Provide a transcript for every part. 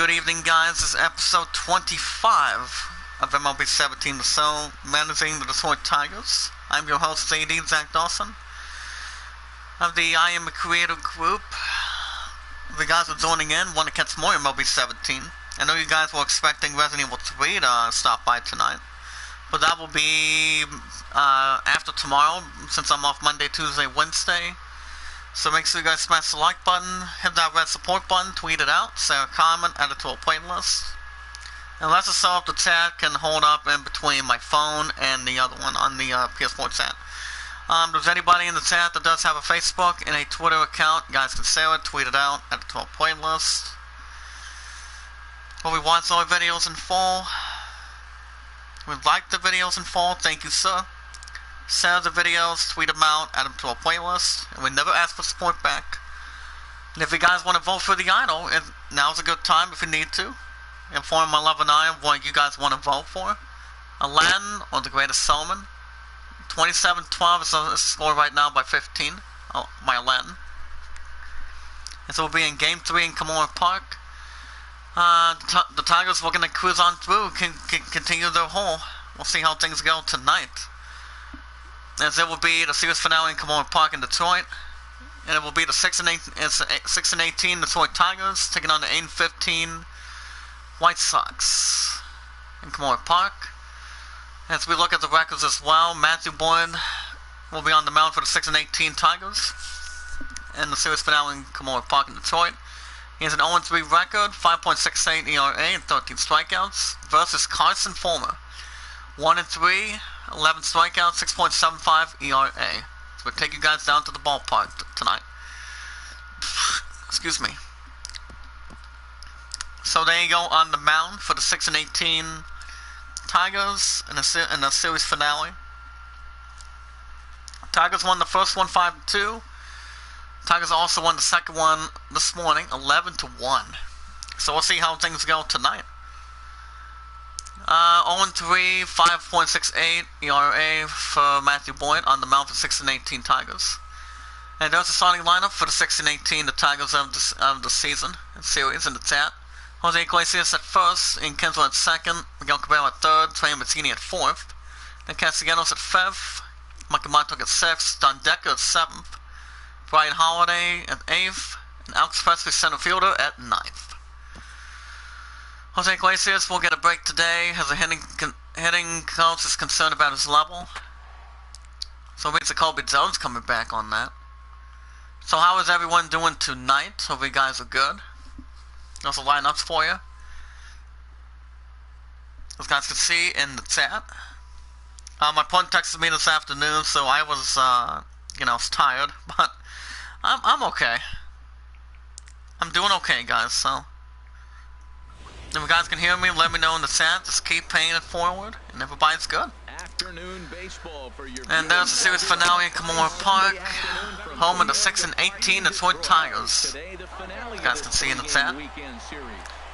Good evening, guys. This is episode 25 of MLB 17 The Soul, managing the Detroit Tigers. I'm your host, JD, Zach Dawson, of the Iamacreator group. The guys are joining in, want to catch more MLB 17. I know you guys were expecting Resident Evil 3 to stop by tonight, but that will be after tomorrow, since I'm off Monday, Tuesday, Wednesday. So make sure you guys smash the like button, hit that red support button, tweet it out, say a comment, add it to a playlist. And let's just so if the chat can hold up in between my phone and the other one on the PS4 chat. There's anybody in the chat that does have a Facebook and a Twitter account, you guys can share it, tweet it out, add it to a playlist. Will we watch all videos in full? We like the videos in full, thank you, sir. Share the videos, tweet them out, add them to a playlist, and we never ask for support back. And if you guys want to vote for the idol, now's a good time if you need to. Inform my love and I of what you guys want to vote for. Aladdin or the Greatest Showman. 27-12 is the score right now by 15. My Aladdin. And so we'll be in Game 3 in Kamora Park. The Tigers were going to cruise on through, can continue their haul. We'll see how things go tonight. As it will be the series finale in Kamora Park in Detroit, and it will be the 6-18 Detroit Tigers taking on the 8-15 White Sox in Kamora Park. As we look at the records as well, Matthew Boyd will be on the mound for the 6-18 Tigers in the series finale in Kamora Park in Detroit. He has an 0-3 record, 5.68 ERA and 13 strikeouts versus Carson Fulmer, 1-3. 11 strikeouts, 6.75 ERA. So we'll take you guys down to the ballpark tonight. Excuse me. So there you go on the mound for the 6-18 Tigers in the series finale. Tigers won the first one 5-2. Tigers also won the second one this morning 11-1. So we'll see how things go tonight. 0-3, 5.68 ERA for Matthew Boyd on the mound for 6-18 Tigers. And there's the starting lineup for the 6-18, the Tigers of the season and series in the chat. Jose Iglesias at first, Ian Kinsler at second, Miguel Cabrera at third, Trey Mancini at fourth, then Castellanos at fifth, Michael Montauk at sixth, Don Decker at seventh, Brian Holiday at eighth, and Alex Presley center fielder at ninth. Jose Iglesias will get a break today as the hitting coach is concerned about his level. So it means that Colby Jones coming back on that. So how is everyone doing tonight? Hope you guys are good. Those are lineups for you. As guys can see in the chat. My opponent texted me this afternoon, so I was, tired, but I'm okay. I'm doing okay, guys, so. If you guys can hear me, let me know in the chat. Just keep paying it forward, and everybody's good. Afternoon baseball for your and there's the series finale in Kamora Park, home of the 6-18 Detroit Tigers. You guys can see in the chat.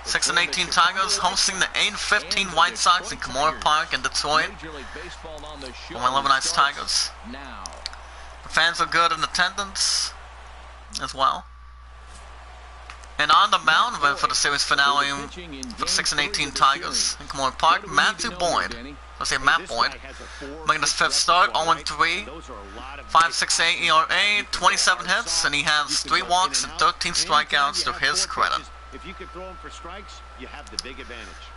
6-18 Tigers hosting the 8-15 White Sox in Kamora Park in Detroit. For my Love and Ice Tigers. The fans are good in attendance as well. And on the mound for the series finale for the 6-18 Tigers in Kamora Park, Matthew Boyd. Let's say Matt Boyd. Making his fifth start, 0-3, 5.68 ERA, 27 hits, and he has 3 walks and 13 strikeouts to his credit. If you could throw him for strikes, you have the big advantage.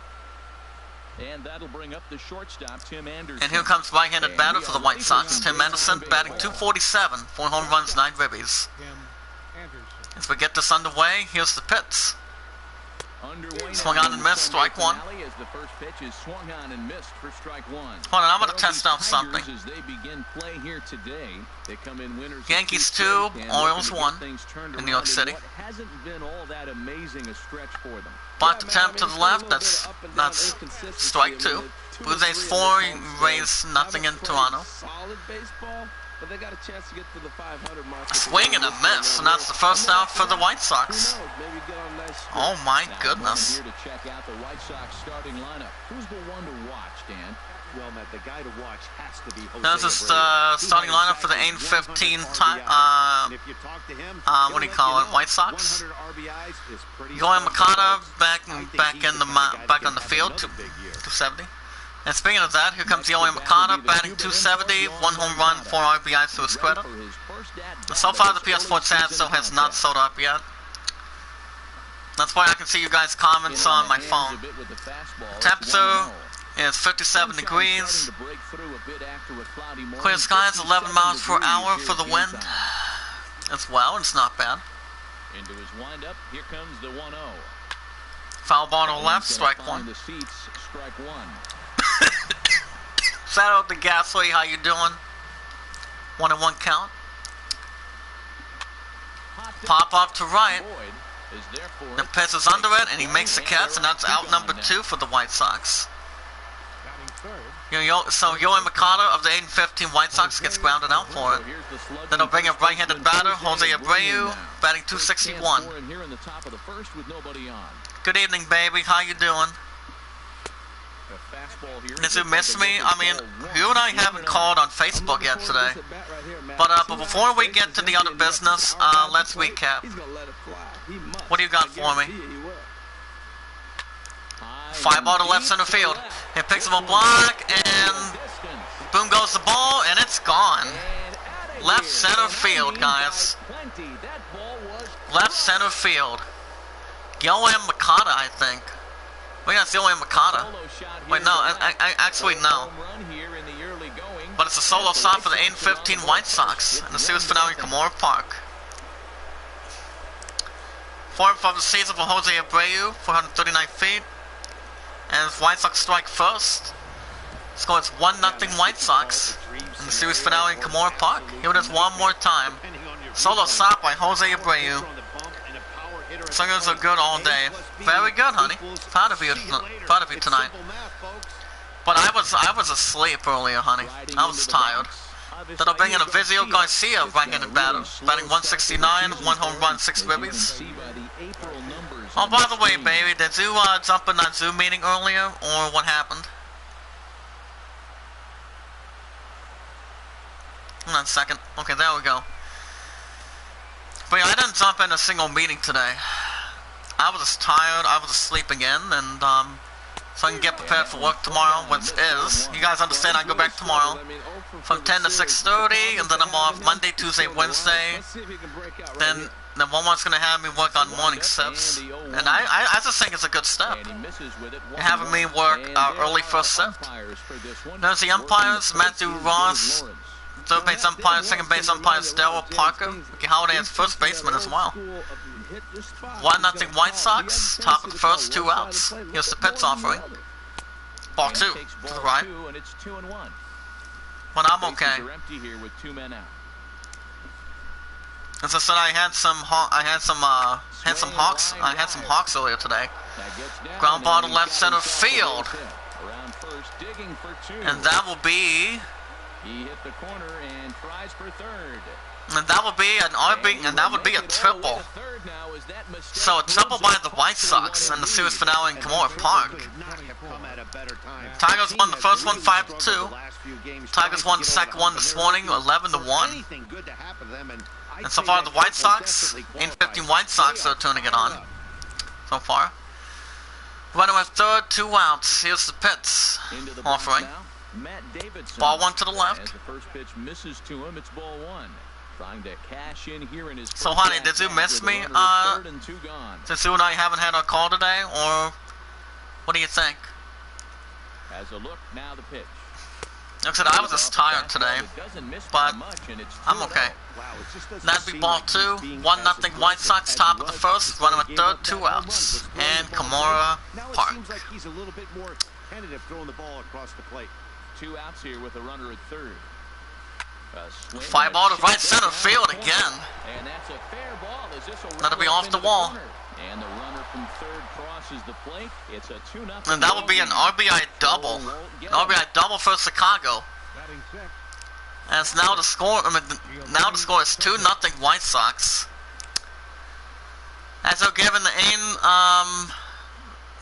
And that'll bring up the shortstop, Tim Anderson. And here comes right-handed batter for the White Sox, Tim Anderson, batting .247, 4 home runs, 9 ribbies. As we get this underway, here's the pitch. Swung on and missed, strike one. Hold on, I'm going to test out something. Yankees 2, Orioles 1 in New York City. Bought the temp to the left, that's strike 2. Blue Jays 4, Rays nothing in Toronto. But they got a chance to get to the 500 mark. Swing and a miss, and that's the first out for the White Sox. Oh my goodness. Here to check out the White Sox starting lineup. Who's the one to watch, Dan? Well, Matt, the guy to watch has to be Jose. This is the starting lineup for the 8-15 what do you call it, White Sox. Iamacreator back in back on the field, 270. And speaking of that, here comes Iamacreator batting 270, 1 home run, 4 RBIs to his credit. So far, the PS4 chat still has not sold up yet. That's why I can see you guys' comments on my phone. Temperature is 57 degrees. Clear skies, 11 miles per hour for the wind. As well, it's not bad. Into his windup, here comes the 1-0. Foul ball to the left, strike one. Strike one. Shout out to Gasly, how you doing? 1-1 count. Pop up to right. The pitch is under it, and he makes the catch, and that's out number 2 for the White Sox. So Iamacreator of the 8-15 White Sox gets grounded out for it. Then they'll bring a right-handed batter, Jose Abreu, batting 261. Good evening, baby. How you doing? Did you miss me? I mean, you and I haven't called on Facebook yet today. But before we get to the other business, let's recap. What do you got for me? Fly ball to left center field. It picks him a block, and boom goes the ball, and it's gone. Left center field, guys. Left center field. Iamacreator, I think. We got Iamacreator. Wait, no, I actually no. But it's a solo shot for the 8-15 White Sox in the series finale in Kimura Park. 4th of the season for Jose Abreu, 439 feet. And if White Sox strike first, scores 1-0 White Sox in the series finale in Kimura Park. Here it is one more time. Solo shot by Jose Abreu. Singers are good all day. Very good, honey. Proud of you tonight. But I was asleep earlier, honey. I was tired. Then I'll bring in a Vizio Garcia, right-handed batter, batting 169, 1 home run, 6 ribbies. Oh, by the way, baby, did you jump in that Zoom meeting earlier, or what happened? Hold on a second. Okay, there we go. But yeah, I didn't jump in a single meeting today. I was just tired, I was asleep again, and so I can get prepared for work tomorrow, which is, you guys understand I go back tomorrow from 10 to 6:30, and then I'm off Monday, Tuesday, Wednesday. Then one one's going to have me work on morning shifts, and I just think it's a good step. Having me work early first shift. There's the umpires, Matthew Ross, third base umpire, second base umpire, Daryl Parker. Ricky Holiday is first baseman as well. 1-0 White Sox, top of the first, 2 outs. Here's the pitch offering. Ball 2 to the right. But I'm okay. As I said, I had some Hawks earlier today. Ground ball to left center field, and that will be. He hit the corner and tries for third. And that would be an RB, and that would be a triple. So a triple by the White Sox in the series finale in Kimura Park. Tigers won the first one 5-2. Tigers won the second one this morning 11-1. And so far the White Sox, 8-15 White Sox are turning it on. So far. Running with third, 2 outs. Here's the pitch offering. Ball 1 to the left. As the first pitch misses to him, it's ball 1. Trying to cash in here in his. So honey, did you miss me? Since you and I haven't had our call today, or what do you think? As a look, now the pitch. Like I said, I was just tired today, but I'm okay. That'd be ball 2, 1-0 White Sox, top of the first, running with third, 2 outs, and Kimura Park. Seems like he's a little bit more tentative throwing the ball across the plate. 2 outs here with a runner at third. Fly ball to right center field again. And that's a fair ball. Is this a that'll be off the wall. And the runner from third crosses the plate. It's a 2-0. And that would be an RBI double. An RBI double for Chicago. And it's now the score. Now the score is 2-0 White Sox. As they're giving the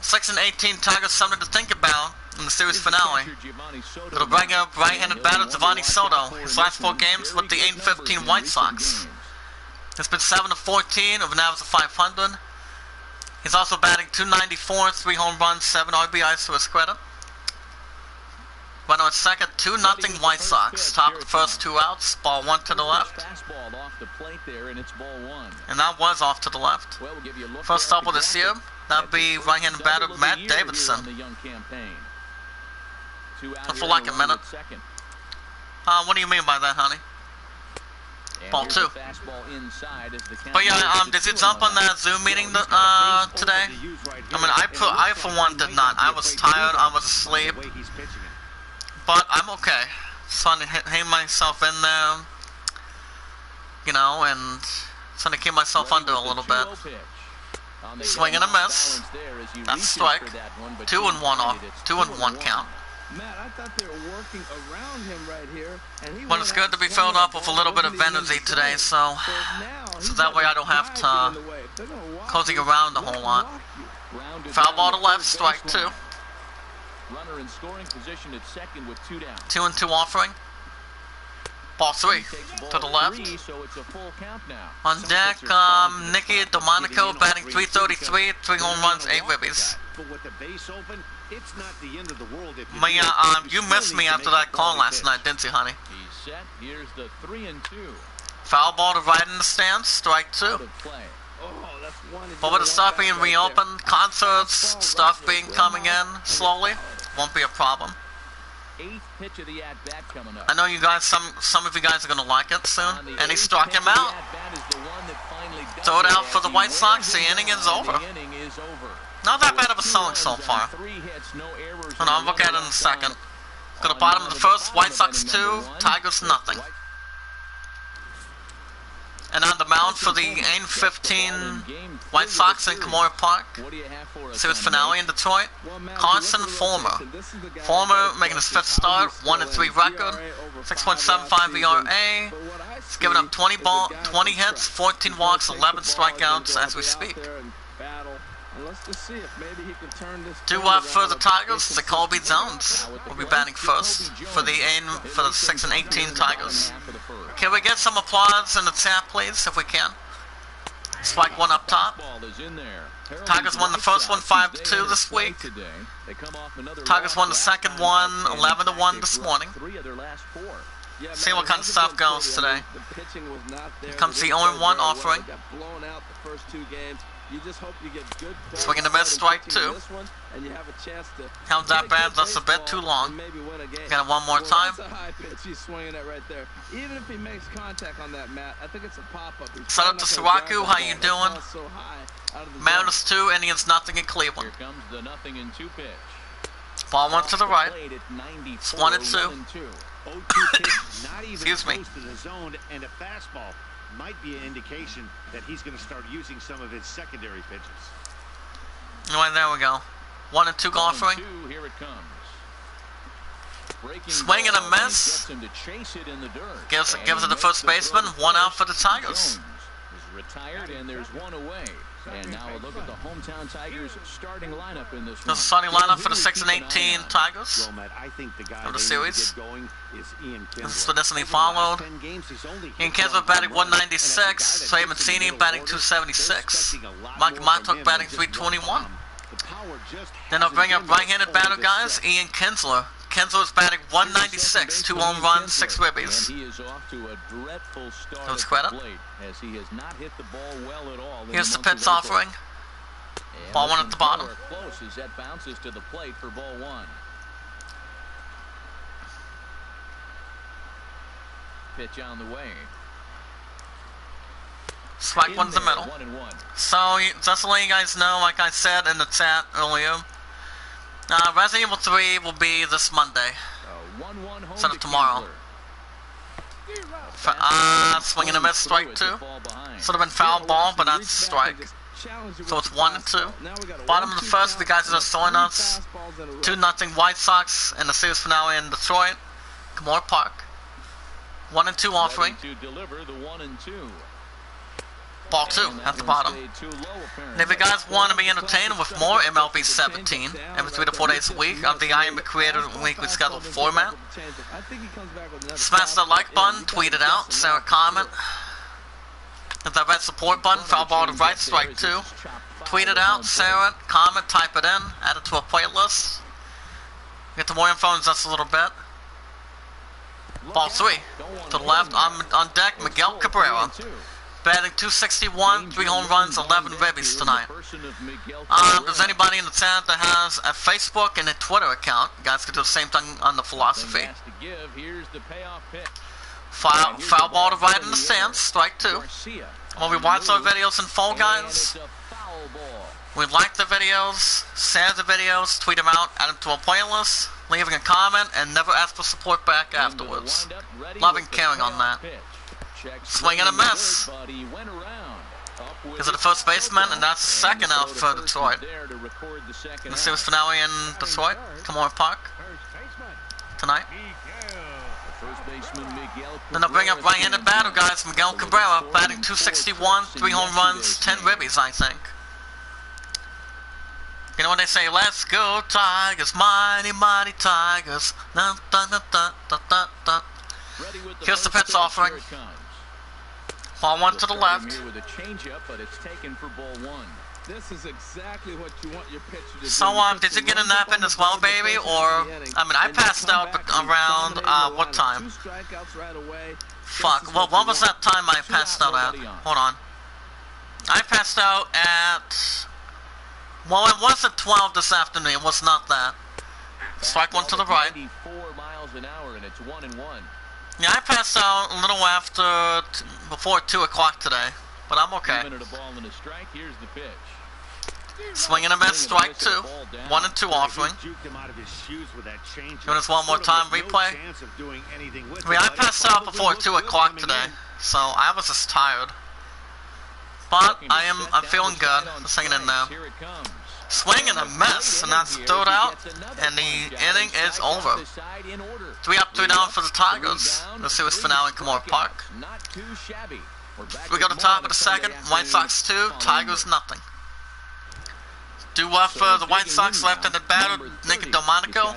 6 and 18 Tigers something to think about in the series finale. It'll bring up right-handed batter Giovanni Soto. His last 4 games with the 8-15 White Sox. It's been 7-14 of an average of 500. He's also batting .294, 3 home runs, 7 RBIs to his credit. Runner at second, 2-0 White Sox. Top of the first 2 outs, ball 1 to the left. And that was off to the left. First double this year, that'd be right-handed batter Matt Davidson. For like a minute. What do you mean by that, honey? Ball 2. But yeah, did you jump on that Zoom meeting today? I mean, I for one did not. I was tired, I was asleep. But I'm okay. Just trying to hang myself in there, you know, and trying to keep myself under a little bit. Swing and a miss. That's strike. 2-1 off. 2-1 count. Matt, I thought they were working around him right here, and he but it's good to be filled up with a little bit of energy today, so that way I don't have to cozy around a whole lot. Foul ball to left, strike 2. Runner in scoring position at second with 2 down. 2-2 offering. Ball 3 to the left. So it's a full count now. On deck, Nicky Delmonico batting .333, 3 home runs, 8 ribbies. But with the base open, it's not the end of the world if you Maya, you missed me after that call last night, didn't you, honey? He's set. Here's the 3-2. Foul ball to right in the stands, strike 2. But with the stuff being reopened, concerts, stuff being coming in slowly, won't be a problem. 8th pitch of the at-bat coming up. I know you guys, some of you guys are gonna like it soon. And he struck him out. Throw it out for the White Sox. The inning is over. Not that bad of a selling so far. Hold on, we'll get it in a second. Go to the bottom of the first. White Sox 2, Tigers nothing. And on the mound for the Aim 15 White Sox in Kimura Park. Series finale in Detroit. Carson Fulmer. Fulmer making his 5th start, 1-3 record, 6.75 ERA. He's given up 20 hits, 14 walks, 11 strikeouts as we speak. For the Tigers, Jacoby Jones will be batting first for the 6-18 Tigers. Can we get some applause in the chat, please, if we can? Strike 1 up top. Tigers won the first one 5-2 this week. Tigers won the second one 11-1 this morning. See what kind of stuff goes today. Here comes the 0-1 offering. Swing and a miss, strike 2. How's that bad? That's a bit too long. Get it one more time. Set up to Suraku. How you doing? Mariners 2, Indians nothing in Cleveland. Ball 1 to the right. It's 1-2. Excuse me. And a fastball might be an indication that he's going to start using some of his secondary pitches. Right, there we go. 1-2 offering. Here it comes. Swing and a miss. Gives it to first baseman. 1 out for the Tigers. Retired, and there's 1 away. And now a look at the hometown Tigers starting lineup in this one. The starting lineup for the 6-18 Tigers of the series. This is traditionally followed. Ian Kinsler batting 196. Trey Mancini batting 276. Mike Matuk batting 321. Then I'll bring up right-handed batter, guys. Ian Kinsler. Kinsler is batting 196, 2 home runs, 6 ribbies. He is off to a dreadful start to his credit. As he has not hit the ball well at all. Here's the pitch offering. Ball 1 at the bottom. Close as that bounces to the plate for ball 1. Pitch on the way. Strike 1 in the middle. So, just to let you guys know, like I said in the chat earlier, Resident Evil 3 will be this Monday. Instead of tomorrow. Swing and a miss, strike 2. Should have been foul ball, but that's strike. So it's 1-2. Bottom of the first, the guys that are showing us 2-0 White Sox in the series finale in Detroit, Kimura Park. 1-2 offering. Ball 2 at the bottom. And if you guys want to be entertained with more MLB 17 every 3 to 4 days a week of the Iamacreator weekly scheduled format, smash the like button, tweet it out, send a comment. Hit that red support button, foul ball to right, strike 2. tweet it out, share it, comment, type it in, add it to a playlist. Get to more info in just a little bit. Ball 3 to the left. On deck, Miguel Cabrera. Batting .261, 3 home runs, 11 ribbies tonight. If there's anybody in the chat that has a Facebook and a Twitter account, you guys can do the same thing on the philosophy. Foul ball to right in the stands, strike 2. When we watch our videos in full, guys, we like the videos, share the videos, tweet them out, add them to a playlist, leaving a comment, and never ask for support back afterwards. Loving caring on that. Swing and a miss. Is it the first baseman? And that's the second out for Detroit. The series finale in Detroit, Kamora Park, tonight. Then they'll bring up right-handed batter, guys. Miguel Cabrera, batting .261, 3 home runs, 10 ribbies, I think. You know when they say, let's go Tigers, mighty, mighty Tigers. Dun, dun, dun, dun, dun, dun, dun. Here's the pitch offering. Ball 1 to the left. This is exactly what you want your pitcher to do. So, did you get a nap in as well, baby? Or, I mean, I passed out around, what time? Fuck, well, what was that time I passed out at? Hold on. I passed out at... Well, it wasn't 12 this afternoon, it was not that. Strike 1 to the right. Yeah, I passed out a little after, before 2 o'clock today, but I'm okay. Swing and a miss, strike 2. 1 and 2 offering. Doing this one more time, replay. I mean, I passed out before 2 o'clock today, so I was just tired. But I'm feeling good. Just hanging in there. Swing and a miss, and that's third out, and the inning is over. 3 up, 3 down for the Tigers. The series finale in Kamora Park. We go to top of the second. White Sox 2, Tigers nothing. Due up for the White Sox, left-handed batter Nick Delmonico.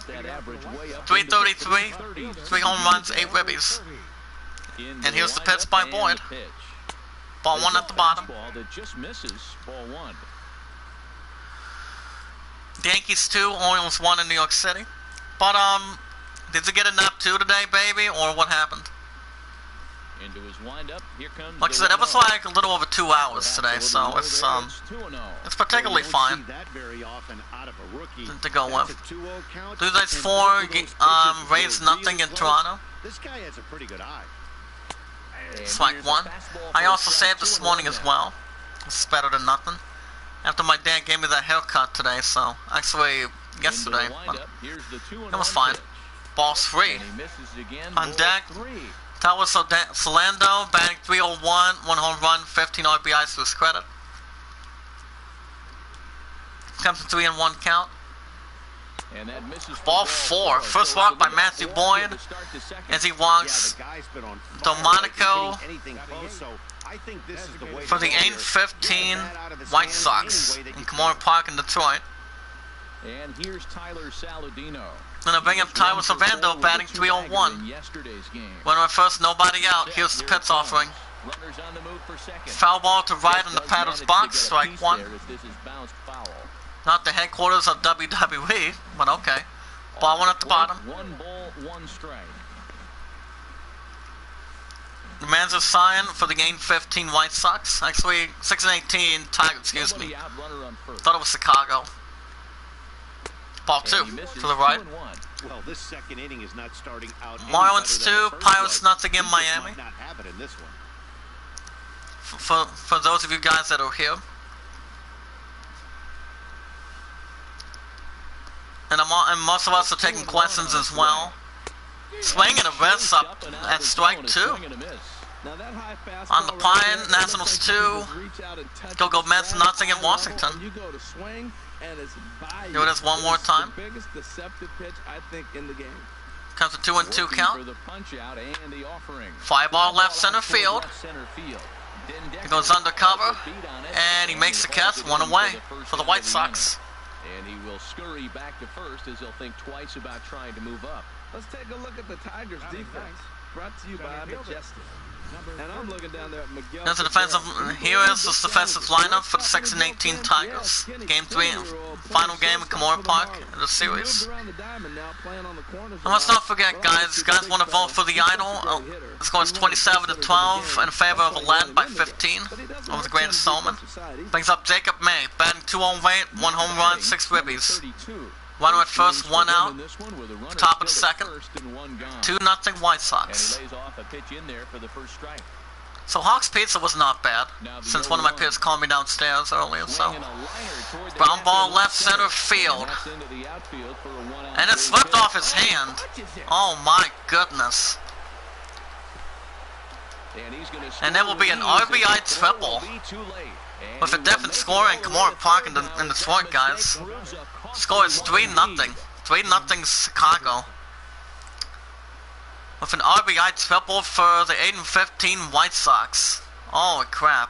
333, 3 home runs, 8 ribbies. And here's the pitch by Boyd. Ball 1 at the bottom. The Yankees 2, Orioles 1 in New York City. But, did you get a nap too today, baby, or what happened? Like I said, it was like a little over 2 hours today, so it's particularly fine to go with. Blue Jays 4, Rays nothing in Toronto. This guy has a pretty good eye. Strike 1. I also saved this morning as well. It's better than nothing. After my dad gave me that haircut today, so actually yesterday, but it was fine. Ball 3. On deck, Tyler Solando, batting .301, 1 home run, 15 RBIs to his credit. Comes to 3-1 count. Ball 4. First walk by Matthew Boyd as he walks Delmonico for the 8-15 White Sox in Kamora Park in Detroit. And here's Tyler Saladino. Then I bring up Tyler Savando, batting .301. When we're first, nobody out. Here's the pitch offering. Foul ball to right in the batter's box, strike 1. Not the headquarters of WWE, but okay. Ball 1 at the bottom. 1 ball, 1 strike. The man's a sign for the game 15 White Sox. Actually, 6-18 Tigers, excuse me. Thought it was Chicago. Ball 2 to the right. Well, this second inning is not starting out. Marlins 2, Pirates nothing in Miami. For those of you guys that are here. And most of us are taking questions as well. Swing and a miss up at strike 2. On the Pine, Nationals 2, Go Mets nothing in Washington. Do this one more time. Comes to 2-2 count. Fly ball left center field. He goes undercover, and he makes the catch, 1 away for the White Sox. And he will scurry back to first as he'll think twice about trying to move up. Let's take a look at the Tigers' defense. brought to you by Majestic. And I'm looking down there at Miguel. There's a defensive. Here is the defensive lineup for the 6 and 18 Tigers. Game 3, final game at Kimura Park in the series. And let's not forget, guys. Guys want to vote for the Idol. The score is 27-12 in favor of Aladdin by 15 over the Greatest Showman. Brings up Jacob May, batting 208, 1 home run, 6 ribbies. Runner at first, 1 out. Top of the second. 2-0 White Sox. So Hawks Pizza was not bad, since one of my peers called me downstairs earlier, so. Ground ball left center field. And it slipped off his hand. Oh my goodness. And there will be an RBI triple. With a different score in Kimura Park in Detroit, guys. Score is 3-0. 3-0 Chicago. With an RBI triple for the 8 and 15 White Sox. Holy crap.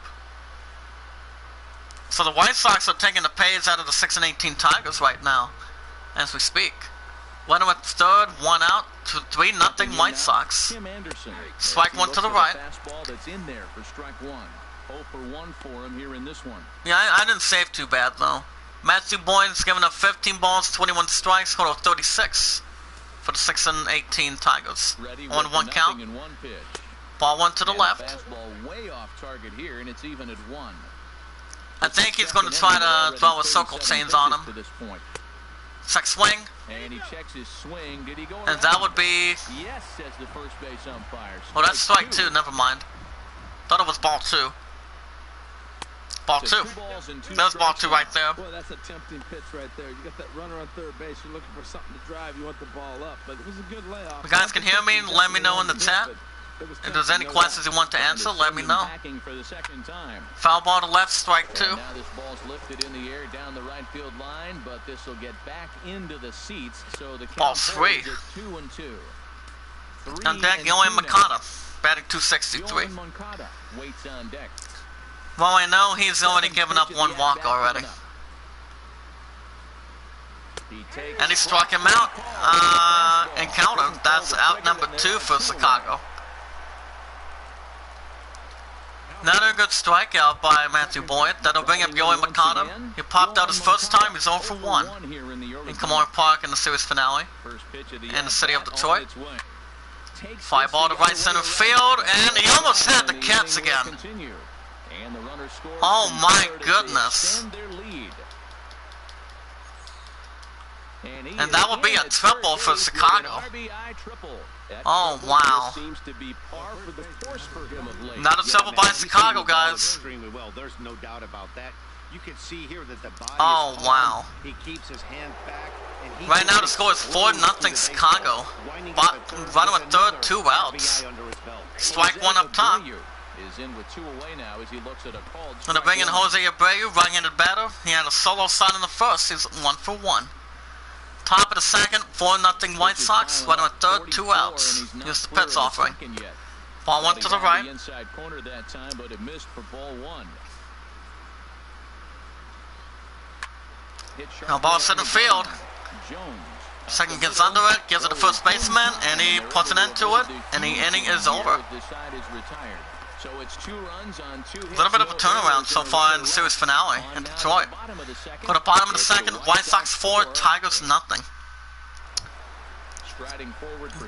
So the White Sox are taking the page out of the 6 and 18 Tigers right now, as we speak. Runner at third, 1 out, to 3-0 White Sox. Strike 1 to the right. Yeah, I didn't save too bad though. Matthew Boyd's given up 15 balls, 21 strikes, total of 36 for the 6 and 18 Tigers. On 1 count. Ball 1 to the left. I think he's going to try to throw a circle change on him. Check swing. And he checks his swing. Did he go? And that would be. Yes, says the first base umpire. Oh, that's strike 2. Never mind. Thought it was ball 2. Ball 2. There's ball 2 right there. Boy, that's a tempting pitch right there. You got that runner on third base. You're looking for something to drive. You want the ball up, but it was a good layoff. If you guys can hear me, let me know in the chat. If there's any questions you want to answer, let me know. Foul ball to left, strike 2. Now this ball's lifted in the air down the right field line, but this will get back into the seats. So the ball 3. 2-2. On deck, Iamacreator, batting 263. Waits on deck. Well, I know he's already given up 1 walk already. And he struck him out. Encounter. That's out number 2 for Chicago. Another good strikeout by Matthew Boyd. That'll bring up Iamacreator. He popped out his first time. He's 0 for 1 in Kimura Park in the series finale in the city of Detroit. Fly ball to right center field, and he almost had the catch again. Oh my goodness. And that would be a triple for Chicago. Oh wow. Not a triple by Chicago, guys. There's no doubt about that. You can see here that the body oh wow. He keeps his hand back. And right now the score is 4-0 Chicago. Runner at third, 2 outs. Strike 1 up top. Is in with 2 away now as he looks at a called. Gonna bring in Jose Abreu, right-handed batter. He had a solo sign in the first. He's 1 for 1. Top of the second, 4-0 White Sox. Runner at third, 2 outs. Here's the pitch offering. Ball 1 to the right. Inside corner that time, but it missed for ball 1. Now ball center field. Second gets under it, gives it to first baseman, and he puts an end to it, and the inning is over. A little bit of a turnaround so far in the series finale in Detroit. Go to bottom of the second, White Sox 4, Tigers nothing.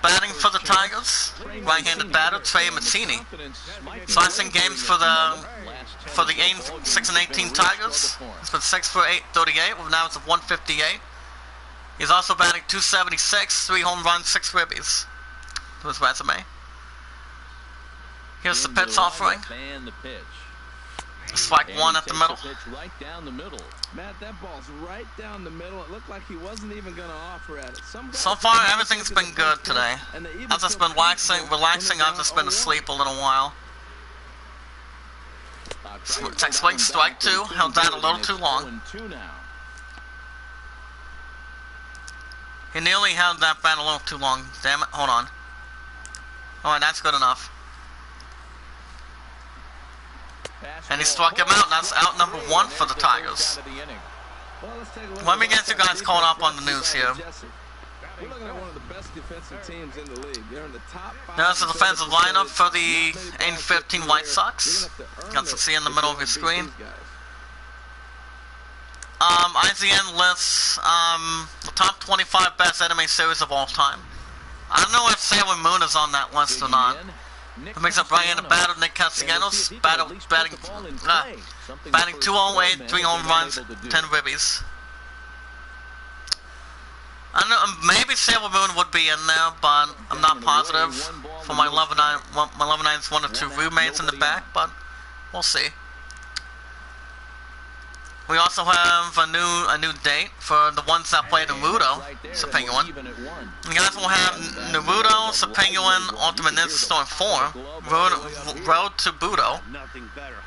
Batting for the Tigers, right-handed batter Trey Mancini. Slicing games for the 6 and 18 Tigers. It's been 6 for 838 with an average of 158. He's also batting 276, 3 home runs, 6 ribbies to his resume. Here's the pitch offering. Strike 1 at the middle. Right down the middle. Matt, that ball's right down the middle. It looked like he wasn't even going to offer at it. So far, everything's been good today. I've just been relaxing. I've just been asleep a little while. Check swing, strike 2. Held that a little too long. He nearly held that bat a little too long. Damn it. Hold on. Alright, that's good enough. And he struck him out. That's out number 1 for the Tigers. Let me get you guys caught up on the news here. best defensive teams in the league. They're in the top 5. There's the defensive lineup for the 8-15 White Sox. Got to see in the middle of your screen. IGN lists the top 25 best anime series of all time. I don't know if Sailor Moon is on that list or not. It makes up right in the batter, Nick Castellanos, batting 208, 3 home runs, 10 ribbies. I don't know, maybe Sailor Moon would be in there, but I'm not positive. For my 11-9's 1 or 2 roommates in the back, but we'll see. We also have a new date for the ones that play Naruto, Penguin. You guys will have Naruto, Penguin, Ultimate Ninja Storm 4, Road to Budo,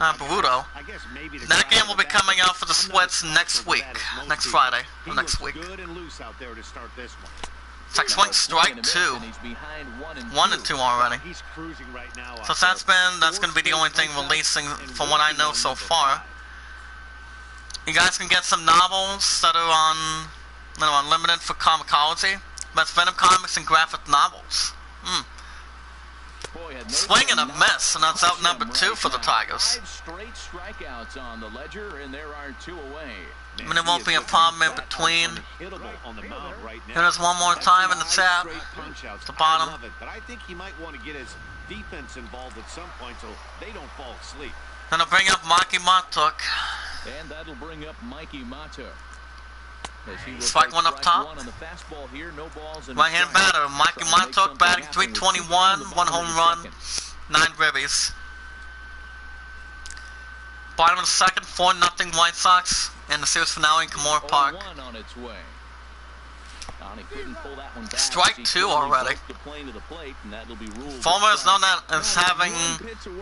Boruto. That game will be coming out for the splits next week, next Friday, or next week. It's like swing strike 2, 1 and 2 already. So that's going to be the only thing releasing from what I know so far. You guys can get some novels that are unlimited for Comixology. That's Venom Comics and graphic novels. Swing and a miss, and that's out number 2 for the Tigers. I mean, it won't be a problem in between. Here's one more time in the chat. The bottom. But I think he might want to get his defense involved at some point so they don't fall asleep. Then I'll bring up Maki Matuk. And that'll bring up Mikey Matuk. Strike 1 up top. Right-hand batter, Mikey Matuk batting 321, 1 home run, 9 ribbies. Bottom of the second, 4-0 White Sox, and the series finale in Kimura Park. Strike 2 already. Fulmer is known as having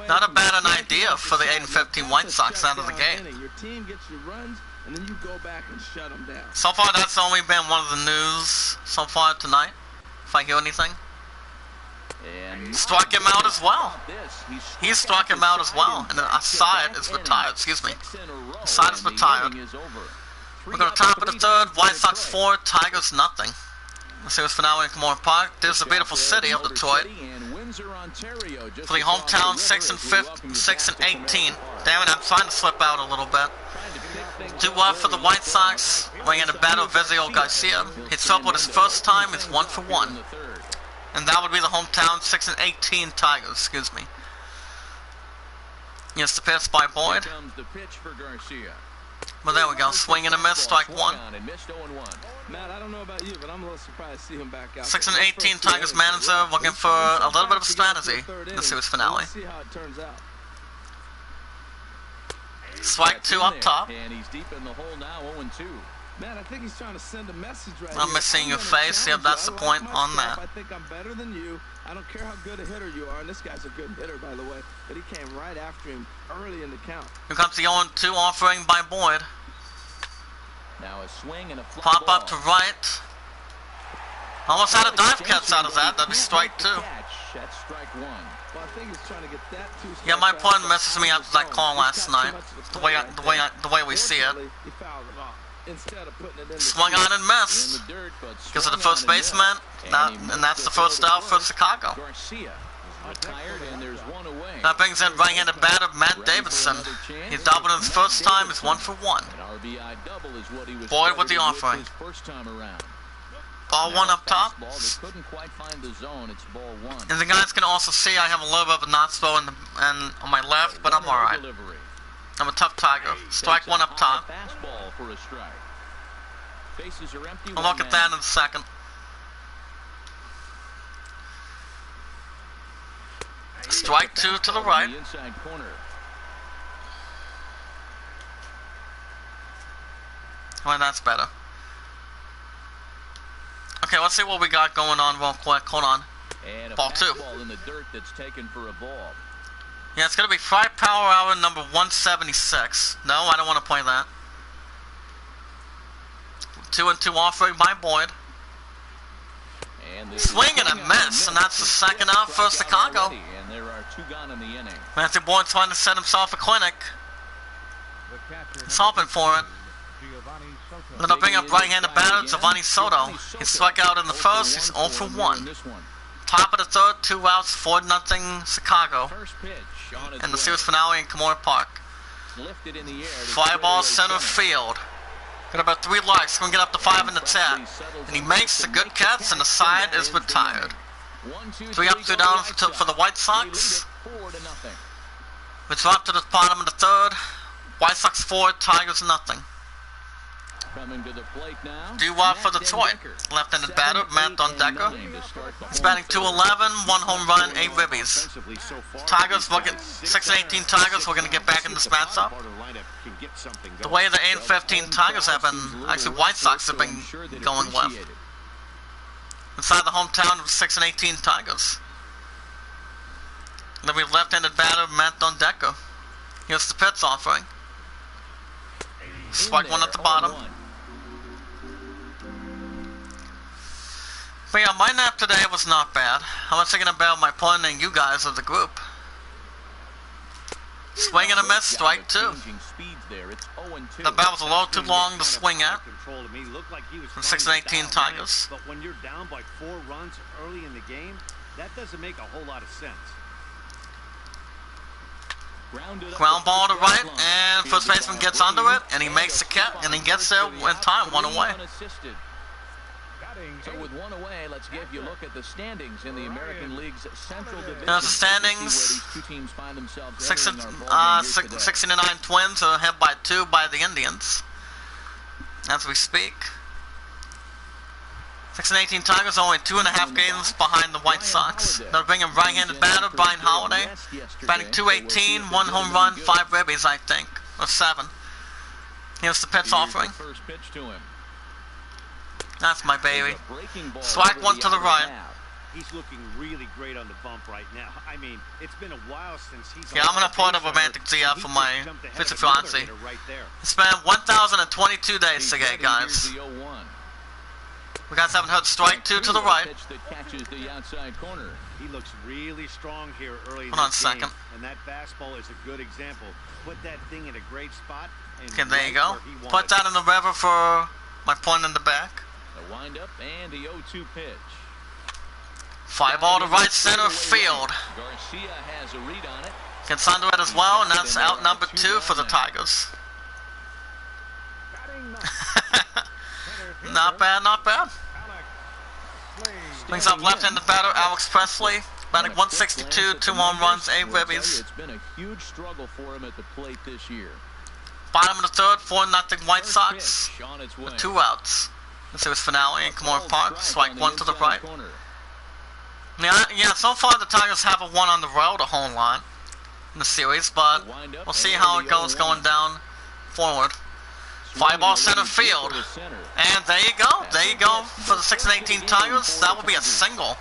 not a bad an idea for the 8-15 White Sox out of the gate. So far, that's only been one of the news so far tonight, if I hear anything. Struck him out as well. He struck him out as well, and Aside is retired, excuse me. Aside is retired. We're going to top of the third, White Sox 4, Tigers nothing. The series finale in Kimura Park. There's the beautiful city of Detroit. For the hometown, 6 and 18. Damn it, I'm trying to slip out a little bit. 2-1 for the White Sox. Weighing in the battle, Vizio Garcia. Hits trouble his first time, it's 1 for 1. And that would be the hometown, 6 and 18 Tigers, excuse me. Yes, the pitch by Boyd. Well, there we go. Swing and a miss, strike 1. Matt, I don't know about you, but I'm a little surprised to see him back out. 6 and 18 Tigers manager looking for a little bit of a strategy in the series finale. Let's see how it turns out. Strike 2 up top. And he's deep in the hole now, 0-2. Man, I think he's trying to send a message right I'm missing your face. Yep, that's the point on that. I think I'm better than you. I don't care how good a hitter you are, and this guy's a good hitter, by the way. But he came right after him early in the count. Here comes the 0-2 offering by Boyd. Now a swing and a Pop up to right. Almost had a dive catch out of that. That'd be strike 2. That's strike 1. Well, I think he's trying to get that Yeah, my pun messes me after that call last night. The way we see it. He fouled it off. Instead of putting it in the Swung on and missed. Because of the first baseman, and that's the first out for Chicago. That brings in right-handed batter Matt Davidson. He doubled his first time, it's 1 for 1. Boyd with the offering. Ball 1 up top. And the guys can also see I have a little bit of a knot throw on my left, but I'm alright. I'm a tough Tiger. Strike 1 up top. I'll look at that in a second. Strike 2 to the right. Well, that's better. Okay, let's see what we got going on real quick. Hold on. Ball 2. Yeah, it's going to be Fry Power Hour number 176. No, I don't want to play that. 2-2 offering by Boyd. Swing and a miss, and that's the second out for Chicago. Matthew Boyd trying to set himself a clinic. He's hoping for it. Then I'll bring up right-handed batter Giovanni Soto. He struck out in the first. He's 0 for 1. Top of the third, 2 outs, 4-0 Chicago. And the series finale in Kimura Park. Fly ball center field. Got about 3 likes. Going to get up to 5 in the chat. And he makes a good catch, and the side is retired. 3 up, 2 down for the White Sox. We drop to the bottom of the third. White Sox 4, Tigers nothing. Doo-wop for Detroit. Left-handed batter, Matt Dondecker. He's batting .211, 1 home run, 8 ribbies. Tigers, 6-18 Tigers, we're going to get back in this matchup. The way the 8-15 Tigers have been, actually White Sox have been going left. Inside the hometown of 6-18 Tigers. And then we have left-handed batter, Matt Dondecker. Here's the pitch offering. Strike 1 at the bottom. But yeah, my nap today was not bad. I was thinking about my opponent and you guys of the group. Swing and a miss, strike 2. The bat was a little too long to swing at. From 6-18 Tigers. But when you're down by 4 runs early in the game, that doesn't make a whole lot of sense. Ground ball to right, and first baseman gets under it, and he makes the catch, and he gets there in time, 1 away. So with 1 away, let's give you a look at the standings in the American League's Central Division. There's the standings. 16-9 Twins are ahead by 2 by the Indians. As we speak. 6-18 Tigers are only 2.5 games behind the White Sox. They're bringing right-handed batter Brian Holiday, batting .218, 1 home run, 5 ribbies, I think, or 7. Here's the pitch offering. That's my baby. Strike 1 to the right. He's looking really great on the bump right now. I mean, it's been a while since he's... Yeah, I'm gonna put a romantic GF for my future fiancé. It's been 1,022 days today, guys. We guys haven't heard strike 2 to the right. He looks really strong here early in Hold on a the second. game, and that fastball is a good example. Put that thing in a great spot. And Okay, there you go. where he Put wanted that in the river for my point in the back. The windup and the 0-2 pitch. Fly ball to right center field. Garcia has a read on it. Gets under it as well, and that's out number 2 for the Tigers. Not bad, not bad. Brings up left-handed batter Alex Presley, batting .162, 2 home runs, 8 ribbies. It's been a huge struggle for him at the plate this year. Bottom of the third, 4-0 White Sox with 2 outs. The series finale in Kimura Park. Strike 1 to the right. Yeah, so far the Tigers haven't won on the road a home run in the series, but we'll see how it goes going down forward. Fly ball center field. And there you go. There you go for the 6-18 Tigers. That will be a single.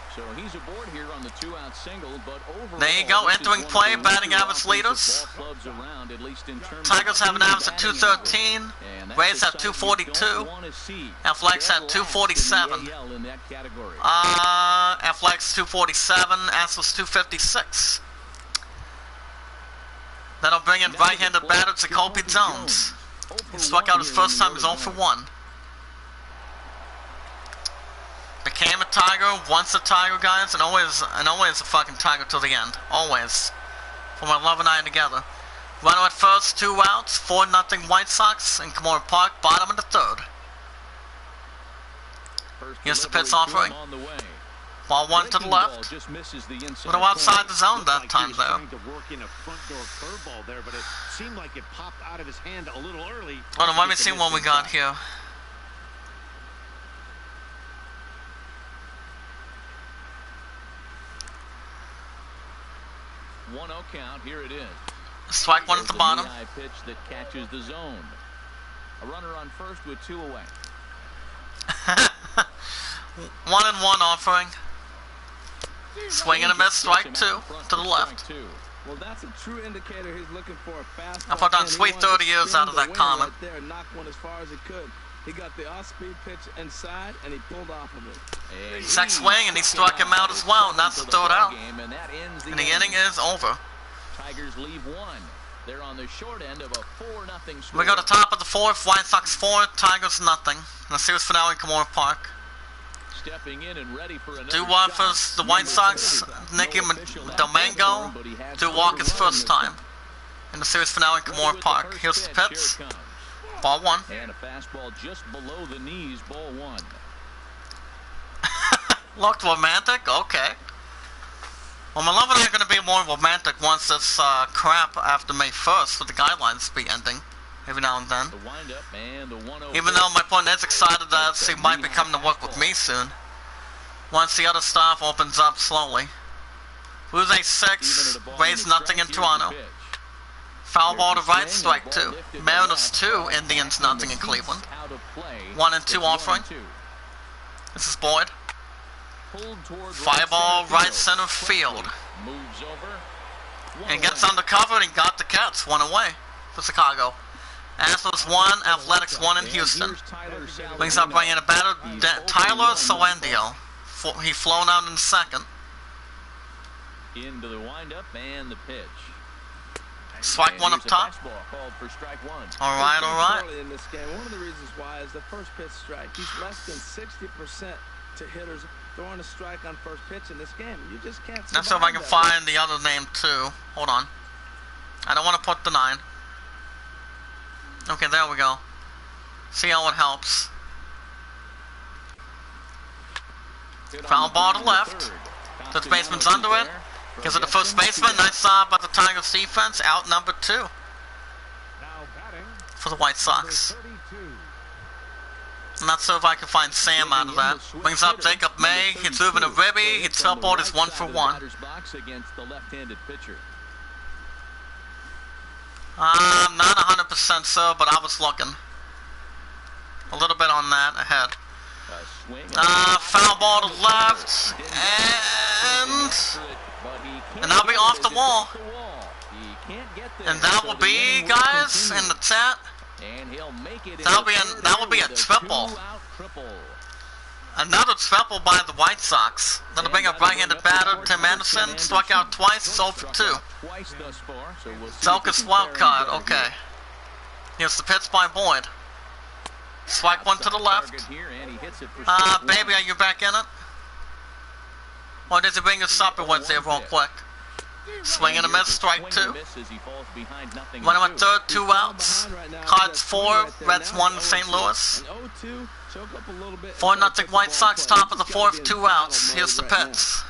There you go. Entering play, batting average leaders. Tigers have an average of .213. Rays have .242. Athletics have .247. Athletics .247. Astros .256. That'll bring in right-handed batter Jacoby Jones. He struck out his first time, he's 0 for 1. Became a Tiger, once a Tiger, guys, and always a fucking Tiger till the end. Always. For my love and I together. Runner at first, 2 outs, 4-0 White Sox in Kimura Park, bottom of the third. Here's the pitch offering. Ball 1 to the left. Little outside the zone that time, though. Hold on, let me see what we got here. Count. Here it is. Strike 1 at the bottom. Pitch that catches the zone. A runner on first with 2 away. 1-1 offering. Swing and a miss, strike 2 to the left. Well, that's a true indicator he's looking for a fastball. I put down sweet 30 years out of that comment. Right there, knocked one as far as he could. He got the off-speed pitch inside, and he pulled off of it. Second swing, and he struck him out as well, and that's the third out. And the inning is over. Tigers leave 1. They're on the short end of a 4-0 score. We go to top of the fourth. White Sox 4, Tigers nothing. In the series finale in Kimura Park. Stepping in and ready for another 2-1 for the White Sox. Nicky Domingo to walk his first time in the series finale in Kimura Park. Here's the pitch. Ball 1. And a fastball just below the knees, ball 1. Looked romantic? Okay. Well, my love and I are going to be more romantic once this crap after May 1st with the guidelines be ending every now and then. The windup and the 1-0. Even though my opponent is excited that he might be coming to work with me soon. Once the other stuff opens up slowly. Blue Jays 6, Rays nothing in Toronto. Foul ball to right, strike 2. Mariners 2, Indians nothing in Cleveland. 1 and 2 offering. This is Boyd. Fly ball right center field. And gets under cover and got the catch. 1 away for Chicago. Astros 1, Athletics 1 in Houston. Brings up right in a batter, Tyler Salendio. He flown out in second. Into the windup and the pitch. Strike 1 up top. Alright, alright. In this game, one of the reasons why is the first pitch strike. He's less than 60% to hitters throwing a strike on first pitch in this game. You just can't. Let's see if I can find the other name too. Hold on. I don't want to put the 9. Okay, there we go. See how it helps. Foul ball to left. Third baseman's under it. Gives it to first baseman. Nice job by the Tigers defense. Out number 2 for the White Sox. I'm not sure if I can find Sam out of that. Brings up Jacob May. He's moving a ribby. His ball is 1 for 1. I'm not 100% sure, but I was looking. A little bit on that ahead. Foul ball to left. And that'll be off the wall. And that will be, guys, in the chat. That will be a triple. Another triple by the White Sox. That'll bring up right-handed batter Tim Anderson. Struck out twice, 0 for 2. Zelka's wild card, okay. Here's the pitch by Boyd. Strike 1 to the left. Baby, are you back in it? Or does he bring his supper with there real quick? Swing and a miss, strike 2. Running with third, 2 outs. Cards 4, Reds 1 St. Louis. 4-0 White Sox, top of the 4th, 2 outs. Here's the pitch.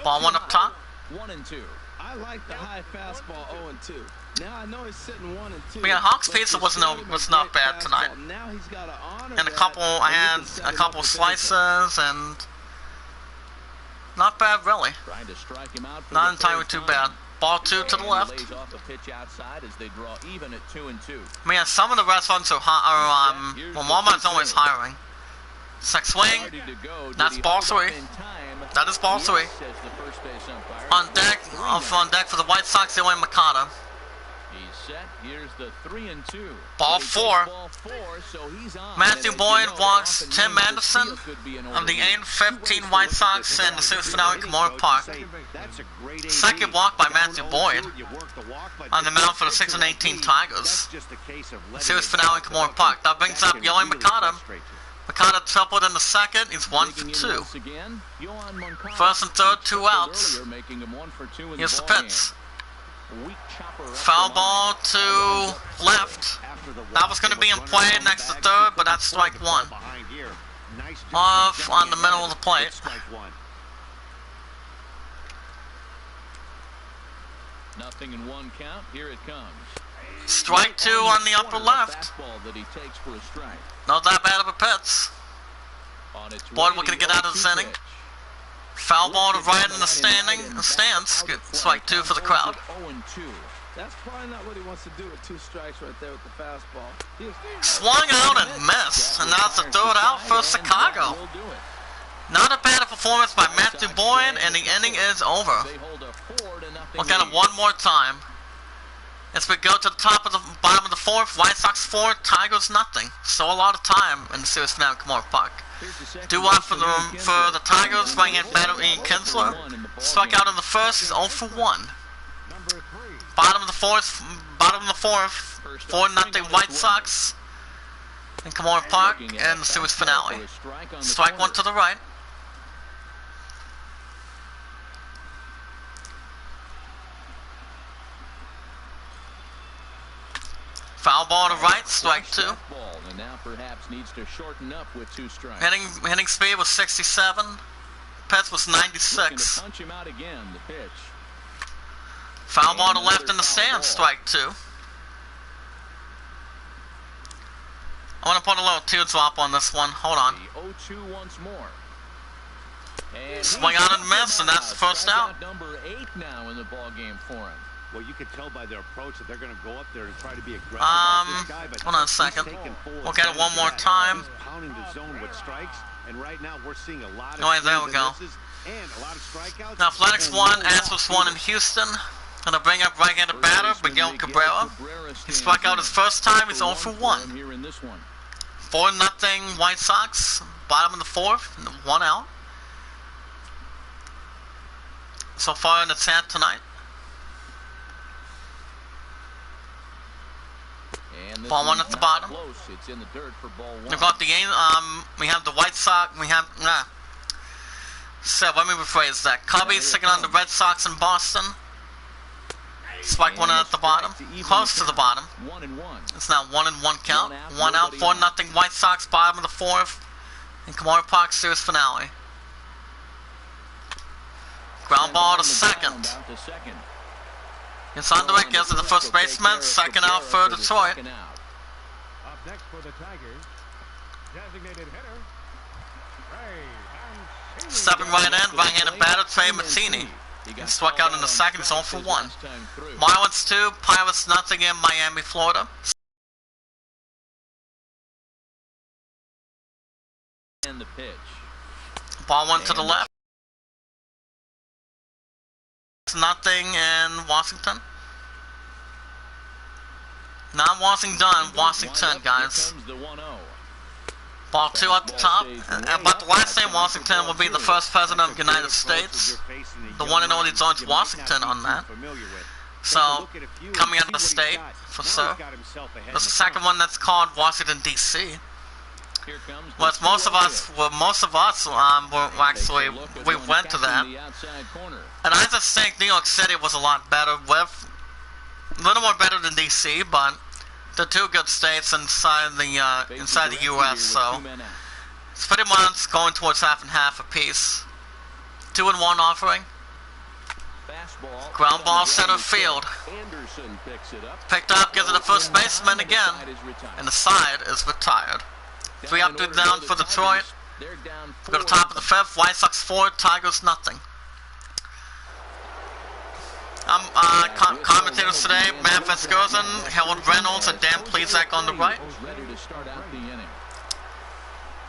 Ball 1 up top. 1 and 2. I like the high fastball 0 and 2. Now I know he's sitting 1 and 2. But yeah, Hawks pizza was not bad tonight. Now he's got to honor And I had a couple slices and not bad really. Not entirely too bad. Ball 2 to the left. I mean, some of the restaurants are well, Walmart's always hiring. Second swing. That's ball 3. That is ball 3. On deck for the White Sox, Ewing Makata. Ball 4. Matthew Boyd walks Tim Anderson of the 8-15 White Sox in the series finale in Kimura Park. Second walk by Matthew Boyd on the mound for the 6-18 Tigers. Series finale in Kimura Park. That brings up Ewing Makata. Makata tripled in the second. He's 1 for 2. First and third, 2 outs. Here's the pitch. Foul ball to left. That was going to be in play next to third, but that's strike 1. Off on the middle of the plate. Nothing in 1 count. Here it comes. Strike 2 on the upper left. Not that bad of a pitch. Boyd looking to get out of this inning. Foul ball to right in the stands. Strike 2 for the crowd. That's probably not what he wants to do with 2 strikes right there with the fastball. Swung out and missed, and that's the third out for Chicago. Not a bad performance by Matthew Boyd, and the inning is over. Look at it one more time. As we go to the bottom of the 4th, White Sox 4, Tigers nothing. Still a lot of time in the series finale at Kimura Park. Do one for the Tigers, right-hand batter Ian Kinsler. Struck out in the first, he's 0 for 1. Bottom of the fourth. 4-0 White Sox. In Kamora Park, and the series finale. Strike one to the right. Foul ball to right, strike two. And now perhaps needs to shorten up with 2 strikes. Hitting speed was 67. Pitch was 96. Punch him out again, the pitch. Foul ball to left in the stand, strike two. I want to put a little teardrop on this one. Hold on. The 0-2 once more. Swing out and miss, and that's the first out. Number 8 now in the ball game for him. Well, you can tell by their approach that they're going to go up there and try to be aggressive. Hold on a second. We'll get it one more time. He's pounding the zone with strikes, and right now we're seeing a lot of Oh, there we go. and a lot of strikeouts. Now, Athletics won, Astros won in Houston. Gonna bring up right-handed batter, Miguel Cabrera. He struck out his first time, he's 0 for 1. 4-0 White Sox, bottom of the fourth, 1 out. So far in the 10th tonight. Ball one at the bottom. We've got the we have the White Sox. We have so let me rephrase that. Cubbies taking on the Red Sox in Boston. Strike one at the bottom, close to the bottom. It's now 1-1 count. 1 out, 4-0 White Sox, bottom of the fourth. In Kamora Park series finale. Ground ball to second. It's under it, gives it the first baseman. Second out for Detroit. Up next for the Tigers, designated hitter, Ray. Stepping right in, right-handed batter Trey Mancini. He struck out in the second, he's 0 for 1. Marlins 2, Pirates 0 in Miami, Florida. And the pitch. Ball one to the left. 0 in Washington. Not Washington, guys. Ball two at the top. But the last name Washington will be the first president of the United States. The one and only George Washington on that. So, coming out of the state, for sure. There's a second one that's called Washington, D.C. Well, most of us were actually, we went to that. And I just think New York City was a lot better with, a little more better than D.C., but they're two good states inside the U.S., so it's pretty much going towards half and half apiece. 2-1 offering. Ground ball center field. Picked up, gives it to first baseman again, and the side is retired. 3 up, 2 down for Detroit. We go to top of the fifth. White Sox 4, Tigers 0. Commentators today: Matt Fitzgerson, Harold Reynolds, and Dan Plezak on the right.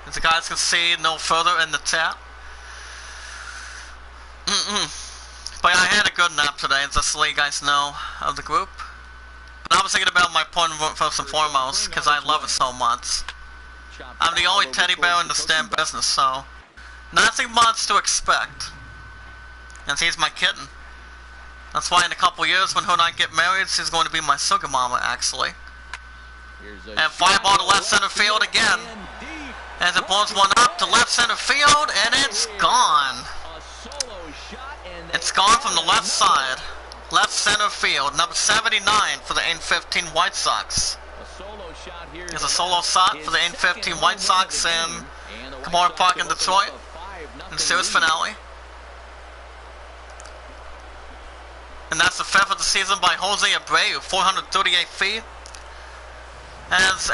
As the guys can see no further in the chat. But I had a good nap today, just to let you guys know of the group. But I was thinking about my porn first and foremost, because I love it so much. I'm the only teddy bear in the STEM business, so nothing much to expect. And he's my kitten. That's why in a couple years when her and I get married, she's going to be my sugar mama, actually. And fly ball to left center field again. As it blows one up to left center field, and it's gone. It's gone from the left side. Left center field, number 79 for the N15 White Sox. There's a solo shot for the N15 White Sox in Kamora Park in Detroit. In series finale. And that's the fifth of the season by Jose Abreu, 438 feet. As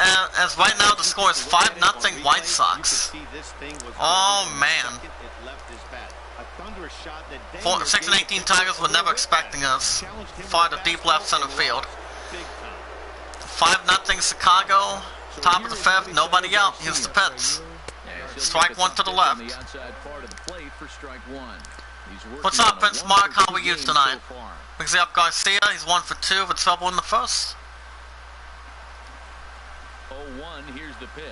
right now the score is 5-0 White Sox. Oh man. 6 and 18 Tigers were never expecting us. Far to deep left center field. 5-0 Chicago. Top of the fifth, nobody out. Here's the pitch. Strike one to the left. What's up, Prince Mark? How are you tonight? Mixing up Garcia, he's 1 for 2 with trouble in the first. 0-1, here's the pitch.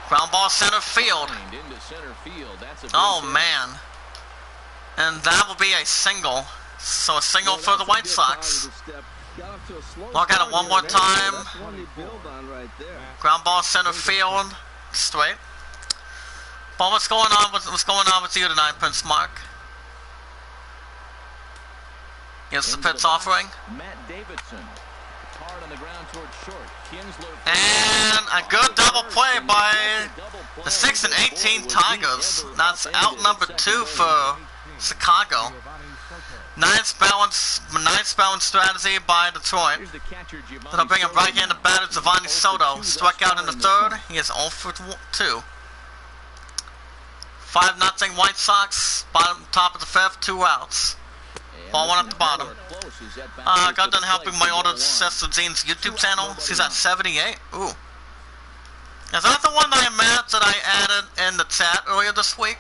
Ground ball center field. Oh man. And that will be a single. So a single for the White Sox. Look at it one more time. Ground ball center field, straight. But what's going on with you tonight, Prince Mark? Here's the pitch offering. And a good double play by the 6 and 18 Tigers. That's out number 2 for Chicago. Nice balance strategy by Detroit. That'll bring a right-handed batter, Giovanni Soto. Struck out in the 3rd. He is 0 for 2. 5-0 White Sox. Top of the 5th, 2 outs. Ball 1 at the bottom. Got done helping my older sister Jean's YouTube channel. She's at 78. Ooh. Is that the one that I meant that I added in the chat earlier this week?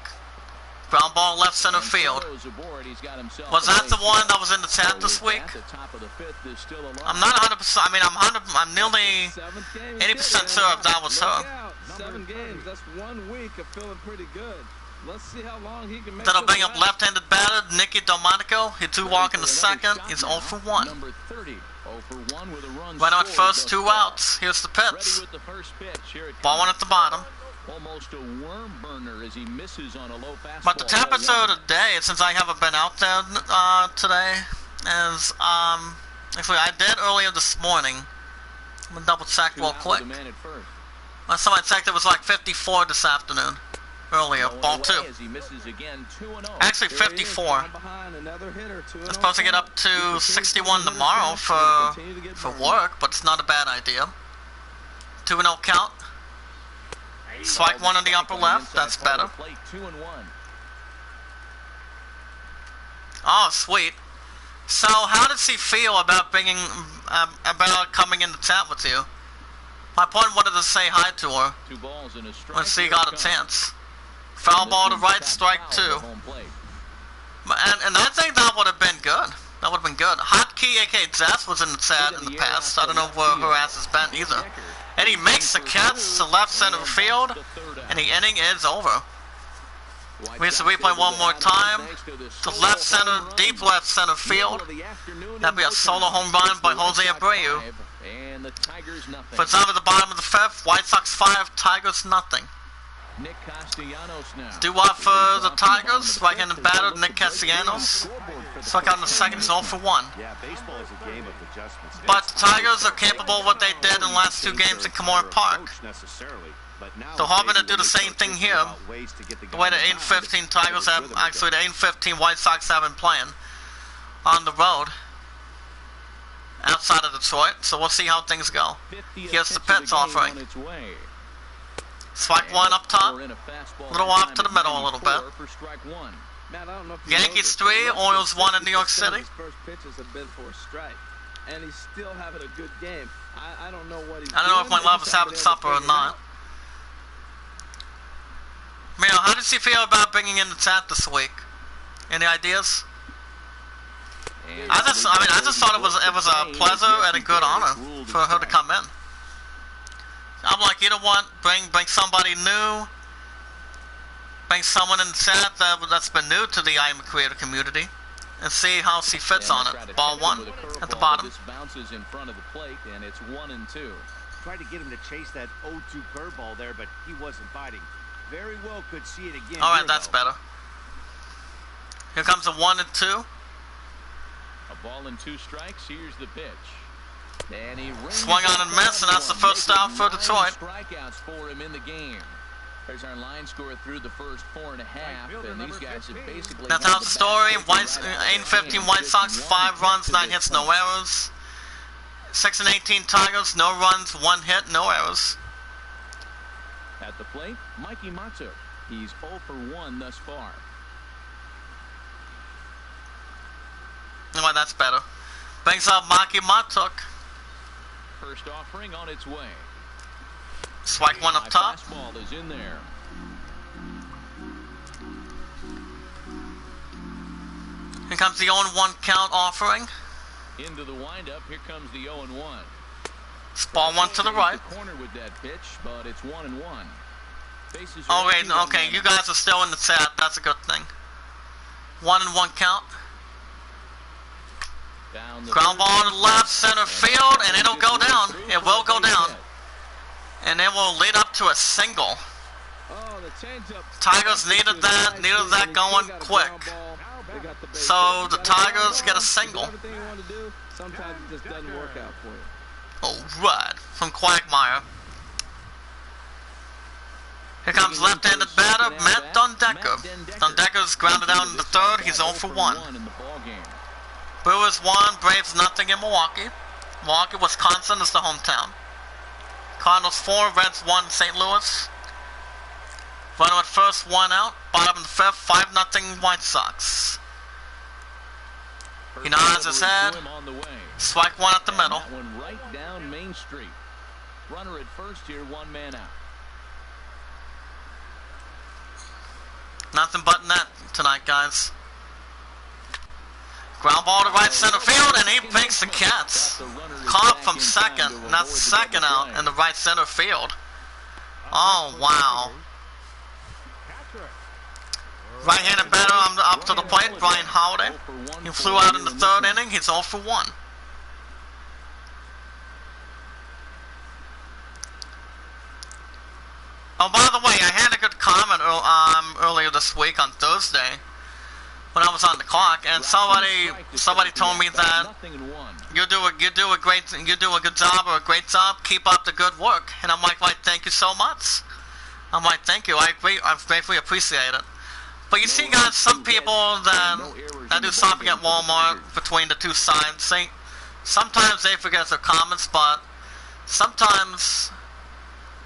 Ground ball left center field. Was that the one that was in the chat this week? I'm not 100%. I mean, I'm nearly 80% sure if that was her. 7 games. That's 1 week of feeling pretty good. Let's see how long he can make. That'll bring up left-handed batter Nicky Delmonico. He 2-walk in the 2nd. He's 0 for 1. Right on first, 2 outs. Here's the pitch. Ball 1 at the bottom. Almost a worm burner as he misses on a low fastball. But the temperature today, since I haven't been out there today, is actually I did earlier this morning. I'm gonna double check real quick. Last time I checked, it was like 54 this afternoon. Earlier, ball 2. Actually 54. It's supposed to get up to 61 tomorrow for work, but it's not a bad idea. 2-0 count. Strike 1 on the upper left. That's better. Oh, sweet. So, how does he feel about coming in the chat with you? My point wanted to say hi to her when she got a chance. Foul ball to right, strike 2. And I think that would have been good. That would have been good. Hotkey, aka Jess, was in the chat in the past. I don't know where her ass has been either. And he makes the catch to left center field, and the inning is over. We have to replay one more time. To left center, deep left center field. That'd be a solo home run by Jose Abreu. For it's over the bottom of the 5th, White Sox 5, Tigers nothing. Doo-wop for the Tigers, right-handed batter Nick Castellanos. Struck out in the 2nd, 0 for 1. But the Tigers are capable of what they did in the last 2 games in Kamora Park. They're hoping to do the same thing here. The way the 8-15 Tigers have, actually the 8-15 White Sox have been playing on the road outside of Detroit. So we'll see how things go. Here's the pitch offering. Strike 1 up top, a little off to the middle a little bit. Yankees 3, Orioles 1 in New York City. First pitches have been for a strike, and he's still having a good game. I don't know what he's I don't know if my love is having supper or not. Mel, how does he feel about bringing in the chat this week? Any ideas? I just thought it was a pleasure and a good honor for her to come in. I'm like, you know what? Bring somebody new. Bring someone in the chat that's been new to the Iamacreator community, and see how she fits on it. Ball 1 at the bottom. Bounces in front of the plate, and it's 1-2. Tried to get him to chase that 0-2 curveball there, but he wasn't biting. Very well could see it again. All right, that's better. Here comes a 1-2. A ball and 2 strikes. Here's the pitch. And he swung on and missed, and that's the first out for Detroit. Strikeouts for him in the game. There's our line score through the first 4.5, and these guys have basically. That's how the story. 8-15 White Sox, 5 runs, 9 hits, no errors. 6 and 18 Tigers, no runs, 1 hit, no errors. At the plate, Mikey Matsu. He's 0 for 1 thus far. Well, that's better. Brings up Mikey Matuk. First offering on its way. Strike 1 up top. Fastball is in there. Here comes the 0-1 count offering. Into the windup, here comes the 0-1. Ball 1 to the right. Corner with that pitch, but it's 1-1. Okay, you guys are still in the chat. That's a good thing. 1-1 count. Ground ball to left center field, and it'll go down. It will go down. And it will lead up to a single. Tigers needed that going quick. So the Tigers get a single. Sometimes it just doesn't work out for you. Alright, from Quagmire. Here comes left-handed batter, Matt Dundecker. Dundecker's grounded out in the third. He's 0 for 1. Brewers 1, Braves nothing in Milwaukee. Milwaukee, Wisconsin is the hometown. Cardinals 4, Reds 1, St. Louis. Runner at first, 1 out. Bottom of the fifth, 5-0 White Sox. He nods his head. Strike 1 at the middle. That one right down Main Street. Runner at first here, 1 man out. Nothing but net tonight, guys. Ground ball to right center field, and he makes the catch. Caught from second, and that's second out in the right center field. Oh, wow. Right-handed batter up to the plate, Brian Holiday. He flew out in the third inning. He's 0 for 1. Oh, by the way, I had a good comment earlier this week on Thursday when I was on the clock, and somebody told me that you do a good job or a great job. Keep up the good work, and I'm like, thank you so much. I'm like, thank you. I greatly appreciate it. But you see, guys, some people that do shopping at Walmart between the two sides, sometimes they forget their comments, but sometimes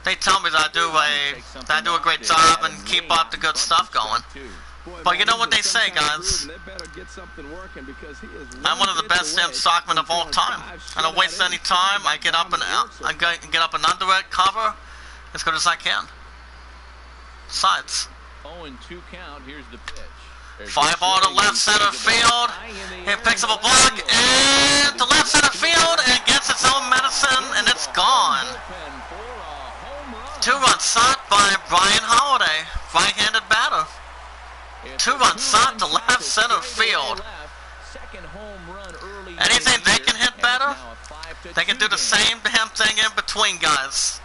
they tell me that I do a great job and keep up the good stuff going. But you know what they say, guys? I'm one of the best damn stockmen of all time. I don't waste any time. I get up and under it, cover as good as I can. Sides. 0-2 count. Here's the pitch. 5-0 to left center field. He picks up a block and to left center field and gets its own medicine, and it's gone. 2-run shot by Brian Holiday, right-handed batter. 2-run shot to left center field. Anything they can hit better, they can do the same damn thing in between, guys.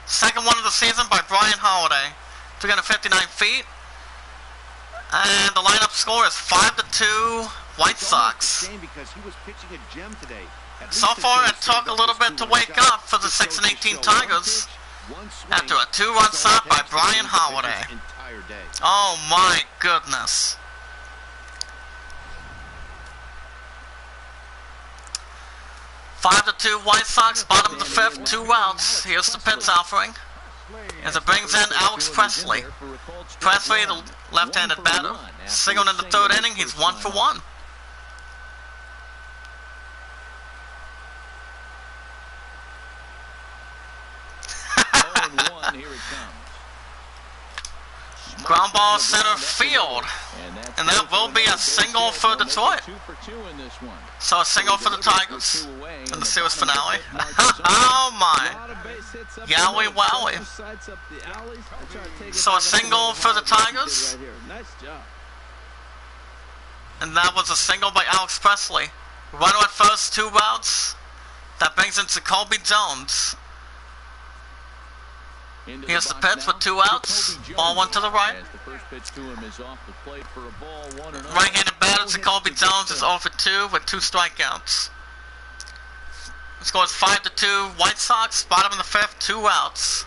Second one of the season by Brian Holiday. 359 feet. And the lineup score is 5-2 White Sox. So far, it took a little bit to wake up for the 6-18 Tigers after a 2-run shot by Brian Holiday. Oh my goodness. Five to 2 White Sox, bottom of the fifth, 2 outs. Here's the pitch offering as it brings in Alex Presley. Presley, the left-handed batter. Singled in the third inning, he's 1 for 1. Ground ball center field. And that will be a single for Detroit. So a single for the Tigers in the series finale. Oh my. Yowie wowie. So a single for the Tigers. And that was a single by Alex Presley. Runner at first, 2 outs. That brings in Jacoby Jones. Here's the pitch with 2 outs. Ball 1 to the right. Right-handed batter Jacoby Jones is 0 for 2 with 2 strikeouts. The score is 5-2 White Sox. Bottom of the fifth, 2 outs.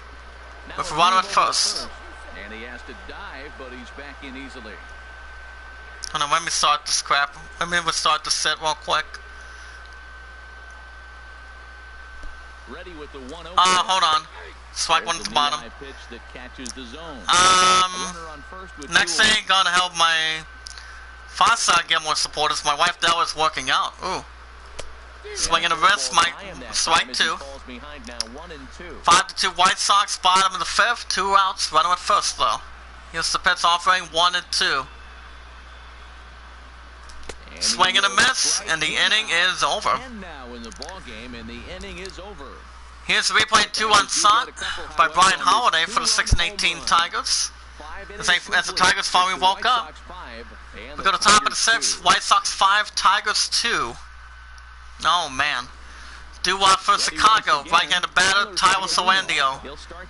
With a runner at first. And he has to dive, but he's back in easily. Hold on, let me start this crap. Let me start the set real quick. Ready with the 1-0. Hold on. Strike 1 at the bottom. Next thing, gonna help my far side get more supporters. My wife Dell is working out. Ooh. Swing and a wrist, my strike 2. 5-2 White Sox, bottom of the fifth, 2 outs. Runner at first though. Here's the pitch offering, 1-2. Swing and a miss, and the inning is over. Here's the replay 2-1 shot by Brian Holiday for the 6-18 Tigers. As the Tigers finally woke up. We go to top of the 6th, White Sox 5, Tigers 2. Oh man. Doo-wop for Chicago. Right-handed batter, Tyler Salandio.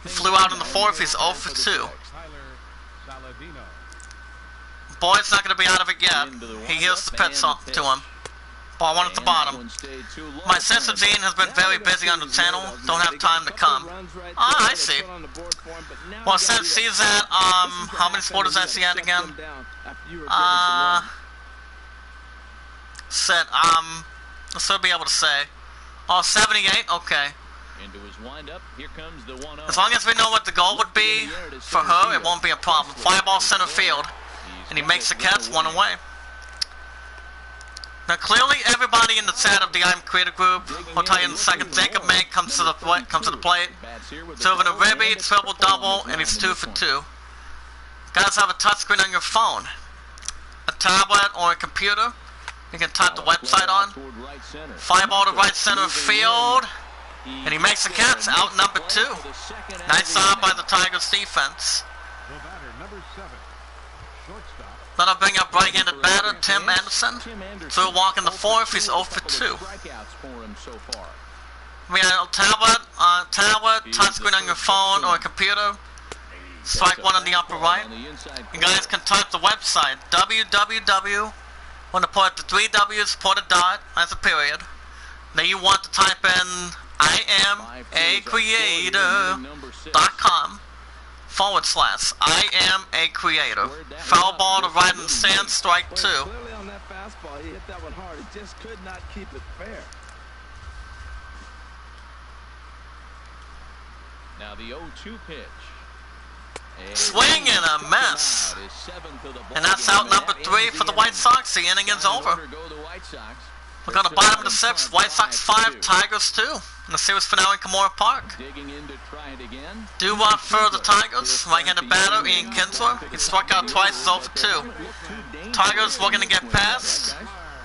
Flew out in the fourth. He's 0 for 2. Tyler Saladino. Boyd's not going to be out of it yet. He heals the pitch to him. Ball one at the bottom. My sister Jean has been very busy on the channel. Don't have time to come. Ah, I see. Well, since she's at, how many sports is she at again? Let's still be able to say. Oh, 78? Okay. As long as we know what the goal would be for her, it won't be a problem. Fly ball center field. And he makes the catch 1 away. Now clearly everybody in the chat of the Iamacreator group will tell you in a second. Jacob May comes to the plate. Serving a ribby, triple double, and he's 2 for 2. Guys, have a touchscreen on your phone, a tablet, or a computer. You can type the website on. Fly ball to right center field. And he makes the catch, out number 2. Nice job by the Tigers defense. The batter, number 7. Shortstop. Then I'll bring up right-handed batter, Tim Anderson. Through a walk in the fourth, he's 0 for 2. We have a tablet, touchscreen on your phone or a computer. Strike 1 on the upper right. You guys can type the website, www. Want to put the 3 W's, put a dot as a period. Then you want to type in Iamacreator.com /Iamacreator. Foul ball to right in the stand, strike 2. Clearly on that fastball, he hit that one hard. He just could not keep it fair. Now the 0-2 pitch. Swing and a miss. And that's out number 3 for the White Sox. The inning is over. We're going to bottom of the 6th. White Sox 5, Tigers 2. In the series finale in Kimura Park. Doo-wop for the Tigers. Right-handed batter, Ian Kinsler. He struck out twice, 0 for 2. Tigers looking to get past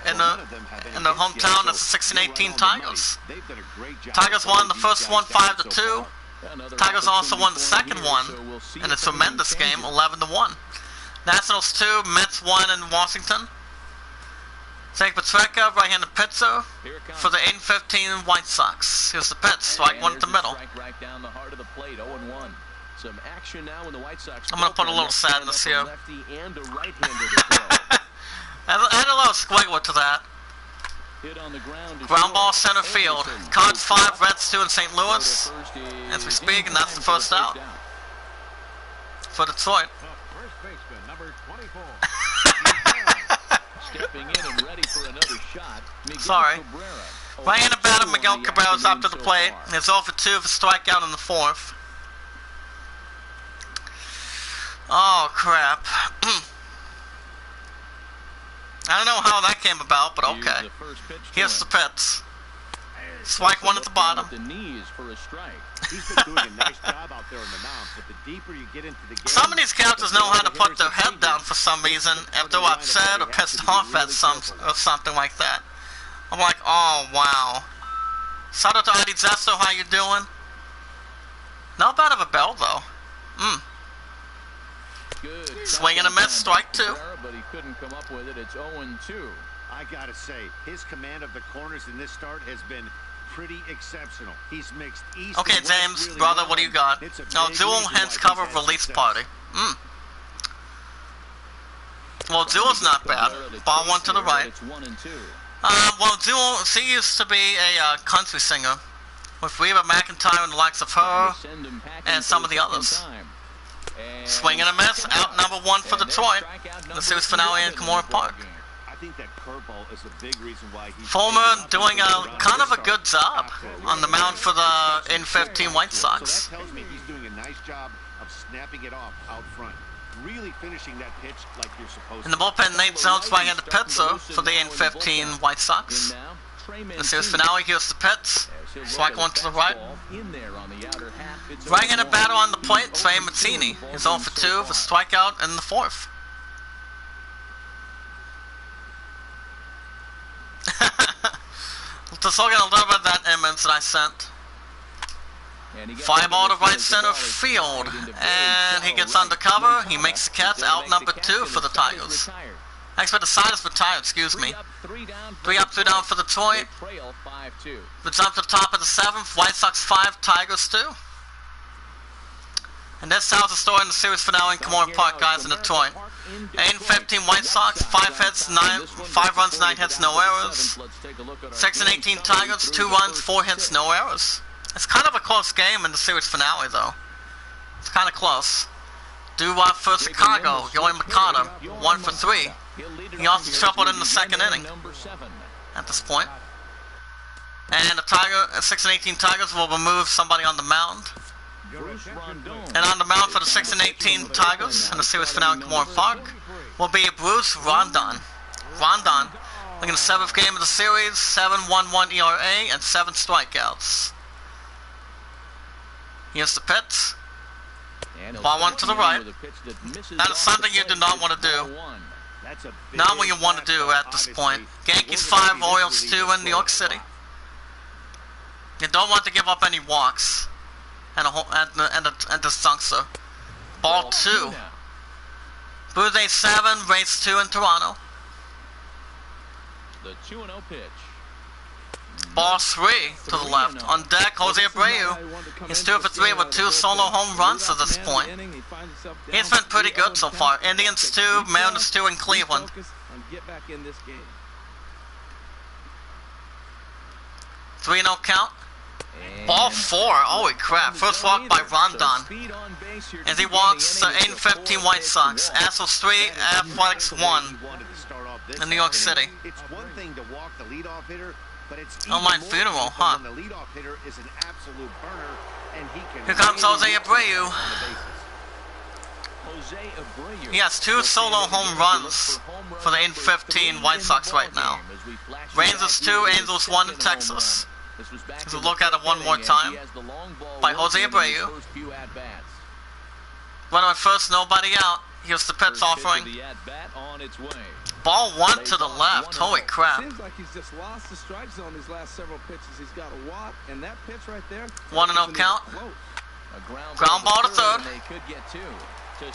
in the hometown. That's the 16-18 Tigers. Tigers won the first one 5 to 2. Tigers also won the second one in a tremendous game, 11 to 1. Nationals 2, Mets 1 in Washington. Jake Petreka, right-handed pitcher for the 8-15 White Sox. Here's the pitch, strike 1 at the middle. I'm going to put a little sadness here. I had a little squiggle to that. Ground ball center field. Cards 5, Reds 2 in St. Louis as we speak, and that's the first out for Detroit. First baseman, number 24. Stepping in and ready for another shot. Sorry. Right-handed batter Miguel Cabrera's up to the plate. It's 0 for 2 for strikeout in the 4th. Oh, crap. I don't know how that came about, but okay. Here's the pitch. Strike 1 at the bottom. He's been doing a nice job out there on the mound, but the deeper you get into the game, some of these characters know how to put their head down for some reason if they're upset or pissed off at something like that. I'm like, oh wow. Shout out to Adi Zesto, how you doing? Not bad of a bell though. Swing and a miss, strike 2. But he couldn't come up with it. It's 0-2. I gotta say, his command of the corners in this start has been pretty exceptional. He's mixed east. Okay, James, really brother, what do you got? No, dual hands cover release party. Well, dual's not bad. Ball 1 to the right. Well, dual, she used to be a country singer with Reba McEntire and the likes of her and some of the others. Swing and a miss, out number 1 for Detroit. The series finale in Kimura Park. I think that curveball is a big reason why he's Fulmer doing a kind of a good job on the mound for the in-15 White Sox. So that tells me he's doing a nice job of snapping it off out front. Really finishing that pitch like you're supposed to. In the bullpen, Nate Jones right-handed pitcher for the in-15 White Sox. The series finale, here's the pitch. Strike 1 to the right. Right-handed batter on the plate, Trey Mancini. He's 0 for 2 for strikeout in the 4th. Just looking a little bit at that image that I sent. Fly ball to right center field. And he gets under cover. He makes the catch, out number 2 for the Tigers. Actually, the side is retired, excuse me. 3 up, 2 down for Detroit. We jump to the top of the 7th. White Sox 5, Tigers 2. And that tells the story in the series finale in Kimura Park, guys, in Detroit. 8-15 White Sox, 5 hits, 5 runs, 9 hits, no errors. 6-18 Tigers, 2 runs, 4 hits, no errors. It's kind of a close game in the series finale, though. It's kind of close. Doo-wop for Chicago, Yoan Moncada, 1 for 3. He also tripled in the second inning at this point. And the 6-18 Tigers will remove somebody on the mound. And on the mound for the 6-18 Tigers in the series finale in Kimura Park will be Bruce Rondon. Rondon, looking at the 7th game of the series, 7.11 ERA and 7 strikeouts. Here's the pitch. Ball 1 to the right. That is something you do not want to do. Not what you want to do at this point. Yankees 5, Orioles 2 in New York City. You don't want to give up any walks at this juncture. Ball 2. Blues 7, Rays 2 in Toronto. The 2-0 pitch. Ball 3 to the left. On deck, Jose Abreu. He's 2 for 3 with 2 solo home runs at this point. He's been pretty good so far. Indians 2, Mariners 2 in Cleveland. 3-0 count. Ball 4. Holy crap. First walk by Rondon. As he walks the 8-15 White Sox. Astros 3, Athletics 1 in New York City. It's one thing to walk the leadoff hitter, but it's Oh, my funeral, huh? when the leadoff hitter is an absolute burner, and he can Here comes Jose Abreu. He has 2 solo home runs for the 8-15 White Sox right now. Rangers 2, Angels 1 in Texas. As we look at it one more time by Jose Abreu. Runner at first, nobody out. Here's the pitch offering. Ball 1 to the left. Holy crap. Seems like he's just lost the strike zone these last several pitches. He's got a walk, and that pitch right there. 1-0 count. Ground ball to third.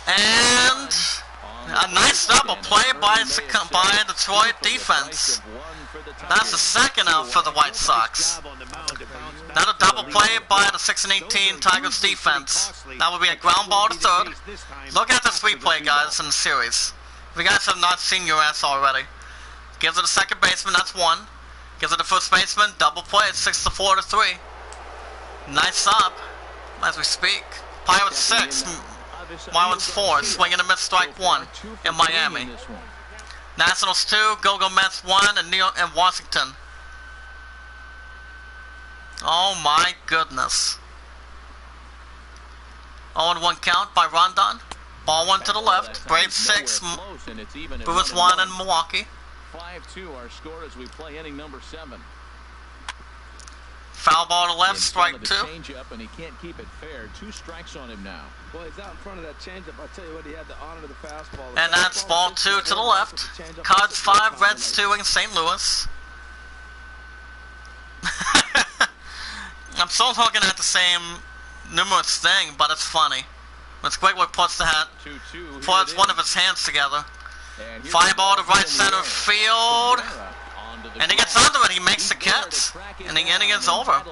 And a nice double play by Detroit defense. That's the second out for the White Sox. Another double play by the 6-18 Tigers defense. That would be a ground ball to third. Look at this replay, guys, in the series. If you guys have not seen your ass already. Gives it a second baseman, that's 1. Gives it to first baseman, double play, it's 6-4 to 3. Nice up as we speak. Pirates 6, Marlins 4, swing and a miss, strike 1 in Miami. Nationals 2, Go-Go Mets 1 in New York and Washington. Oh my goodness. 0-1 count by Rondon. Ball 1 to the left. Braves 6, Brewers 1 in Milwaukee. 5-2 our score as we play inning number 7. Foul ball to left, strike 2. Changeup, and he can't keep it fair. 2 strikes on him now. Well, he's out in front of that changeup. I tell you what, he had to honor the fastball. And that's ball 2 to the left. Cards 5, Reds 2 in St. Louis. I'm still looking at the same numerous thing, but it's funny. It's great what puts one of his hands together. Fly ball to right center field. And he gets under it, he makes the catch. And the inning is over.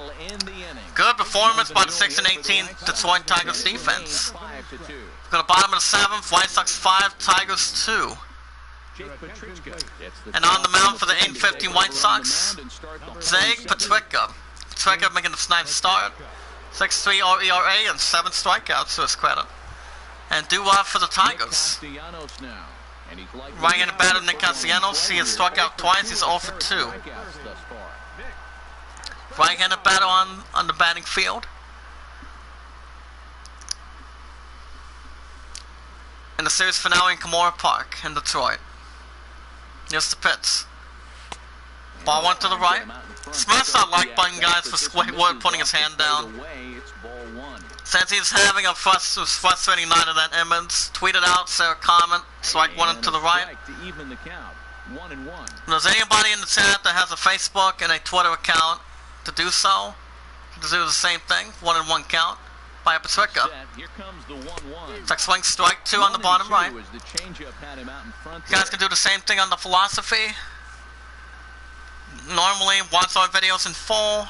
Good performance by the 6-18 Detroit Tigers defense. Go to the bottom of the 7th, White Sox 5, Tigers 2. And on the mound for the 8-15 White Sox, Zach Patricia. Patricia making a nice start. 6.3 ERA and 7 strikeouts to his credit. And doo-wop for the Tigers. Right-handed batter Nick Castellanos. He has struck out twice. He's 0 for 2. Right-handed batter on the batting field. In the series finale in Kimura Park in Detroit. Here's the pitch. Ball 1 to the right. Smash that like button, guys, for Squidward putting his hand down. Since he's having a frustrating night of that image, tweet it out, say a comment, strike 1 to the right. If there's anybody in the chat that has a Facebook and a Twitter account to do so, to do the same thing, 1-1 count by Patricia. Here comes the 1-1. Check swing, strike 2 on the bottom right. You The changeup had him out in front guys can do the same thing on the philosophy. Normally, watch our videos in full.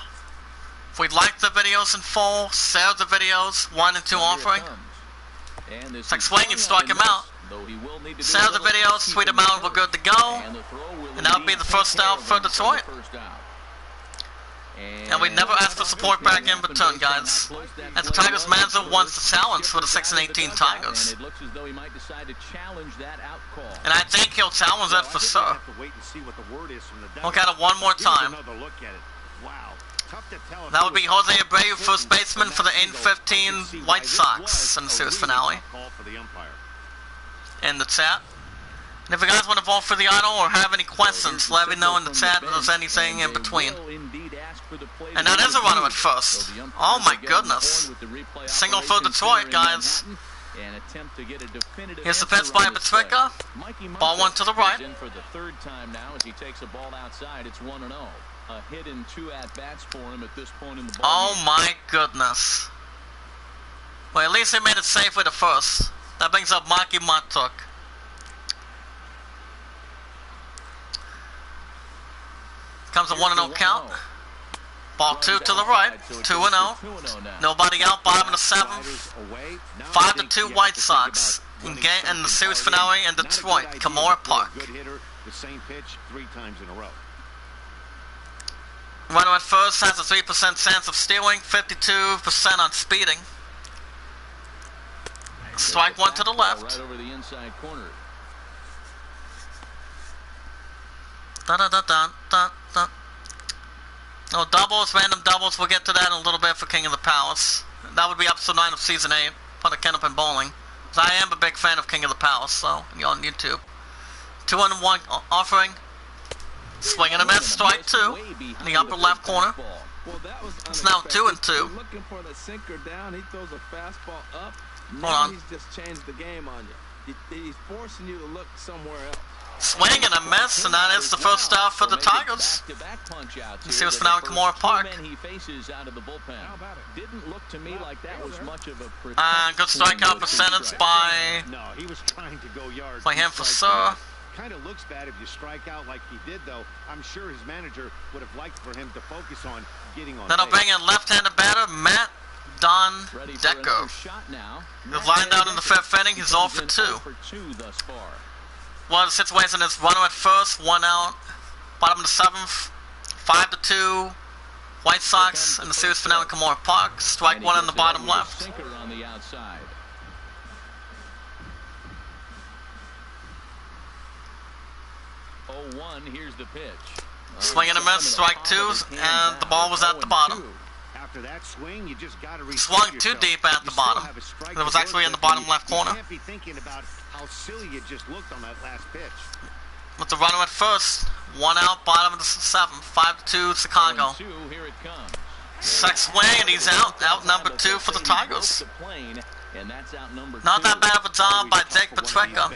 If we like the videos in full, share the videos, 1 and 2 offering. Check swing and strike him out. Share the videos, tweet them out, and we're good to go. And that would be the first out for Detroit. And we never asked for support back in return, guys. As the Tigers manager wants the challenge for the 6-18 Tigers. And I think he'll challenge that for sure. Look at it one more time. That would be Jose Abreu, first baseman for the 8-15 White Sox in the series finale. In the chat. And if you guys want to vote for the idol or have any questions, let me know in the chat if there's anything in between. And that is a runner at first. Oh my goodness. Single for Detroit, guys. Here's the pitch by Patricia. Ball 1 to the right. For the third time now as he takes a ball outside, it's 1-0. A hit and 2 at-bats for him at this point in the ball. Oh my goodness. Well, at least he made it safe with the first. That brings up Maki Matuk. Comes a 1-0 count. Ball 2 to the right. 2-0. Nobody out. Bottom of the 7th. 5-2 White Sox. In the series finale in Detroit, Kimura Park. The same pitch 3 times in a row. Runner at first has a 3% chance of stealing, 52% on speeding. Strike 1 to the left. Right over the inside corner. No doubles, random doubles. We'll get to that in a little bit for King of the Palace. That would be episode 9 of season 8. Part of Ken Up and Bowling. I am a big fan of King of the Palace, so you're on YouTube. 2-1 offering. Swing and a miss, strike 2 in the upper left corner. It's now 2-2. Looking for the sinker down, he throws a fastball up. Hold Now on. he's just changed the game on you. He's forcing you to look somewhere else. Swing and a miss, and that is the first out for the Tigers. You see what's for now in Kimura Park. Didn't look to me like that was much of a Good strikeout percentage by him for sure. Kind of looks bad if you strike out like he did, though. I'm sure his manager would have liked for him to focus on getting on. Then I'll bring in left-handed batter Matt Don Deco. He's lined out in the 5th inning. He's 0 for 2. Well, the situation is runner at first, 1 out. Bottom of the 7th, 5-2 White Sox in the series finale in Kimura Park. Strike 1 in the bottom left. On the outside. 0-1, here's the pitch. Swing and a miss, strike 2, and the ball was at the bottom. After that swing, you just got to Swung too deep at the bottom. It was actually in the bottom left corner. You can't be thinking about how silly it just looked on that last pitch. With the runner at first, 1 out, bottom of the 7th, 5-2 Chicago. Here it comes. Second swing, and he's out. Out number 2 for the Tigers. Not that bad of a job by Jake Patricia.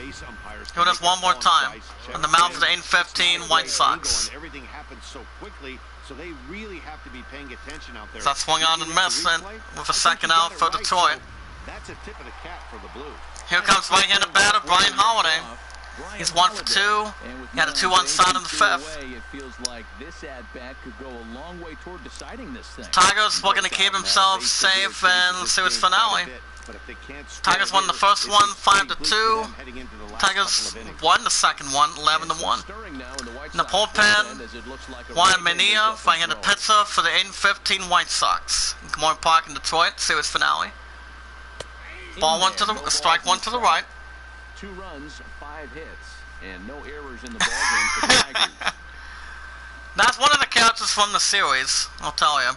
Do this one more time. On the mound for the 8-15 White Sox. Everything happens so quickly, so they really have to be paying attention out there. So that swung on and missed with a second out for Detroit. That's a tip of the cap for the Blues. Here comes right-handed batter Brian Holiday. He's 1 for 2. He had a 2-1 start in the 5th. It feels like this at-bat could go a long way toward deciding this thing. Tigers looking to keep themselves safe in the series finale. Tigers won the first one, 5-2. Tigers won the second one, 11-1. In the bullpen, Juan Mania, right-handed pitcher for the 8-15 White Sox. In Kimura Park in Detroit, series finale. Ball 1 to the strike 1 to the right. 2 runs, 5 hits, and no errors in the ballgame for the Tigers. That's one of the catches from the series, I'll tell you.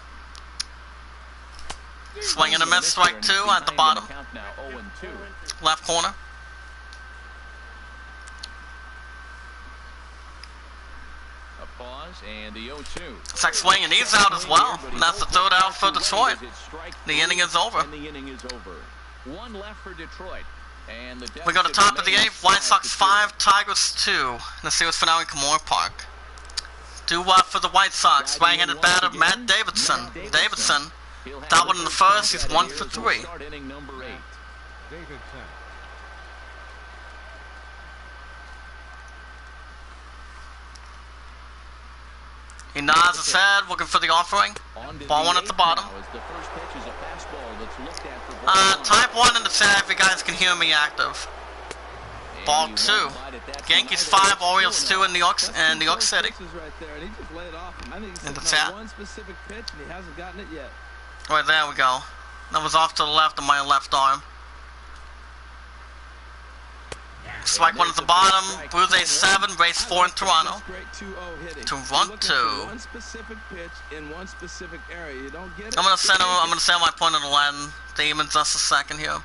Swing and a miss, strike 2 at the bottom. Left corner. A pause and the 0-2. Second swing, and he's out as well. And that's the 3rd out for Detroit. The inning is over. And the inning is over. 1 left for Detroit. And the We go to top of the 8th, White Sox 5, Tigers 2. In the series finale in Kimura Park. 2 for the White Sox, right-handed batter Matt Davidson. Davidson That one in the first, he's 1 for 3. Start inning number 8. Davidson. He nods his head, looking for the offering. Ball 1 at the bottom. Type 1 in the chat if you guys can hear me active. Ball 2. Yankees 5, Orioles 2 in New York City. In the chat. Right there we go. That was off to the left of my left arm. Strike 1 at the bottom. Blues Jays 7, Rays 4 in Toronto. 2-1-2. I'm gonna send my point in the Latin. Demon just a second here.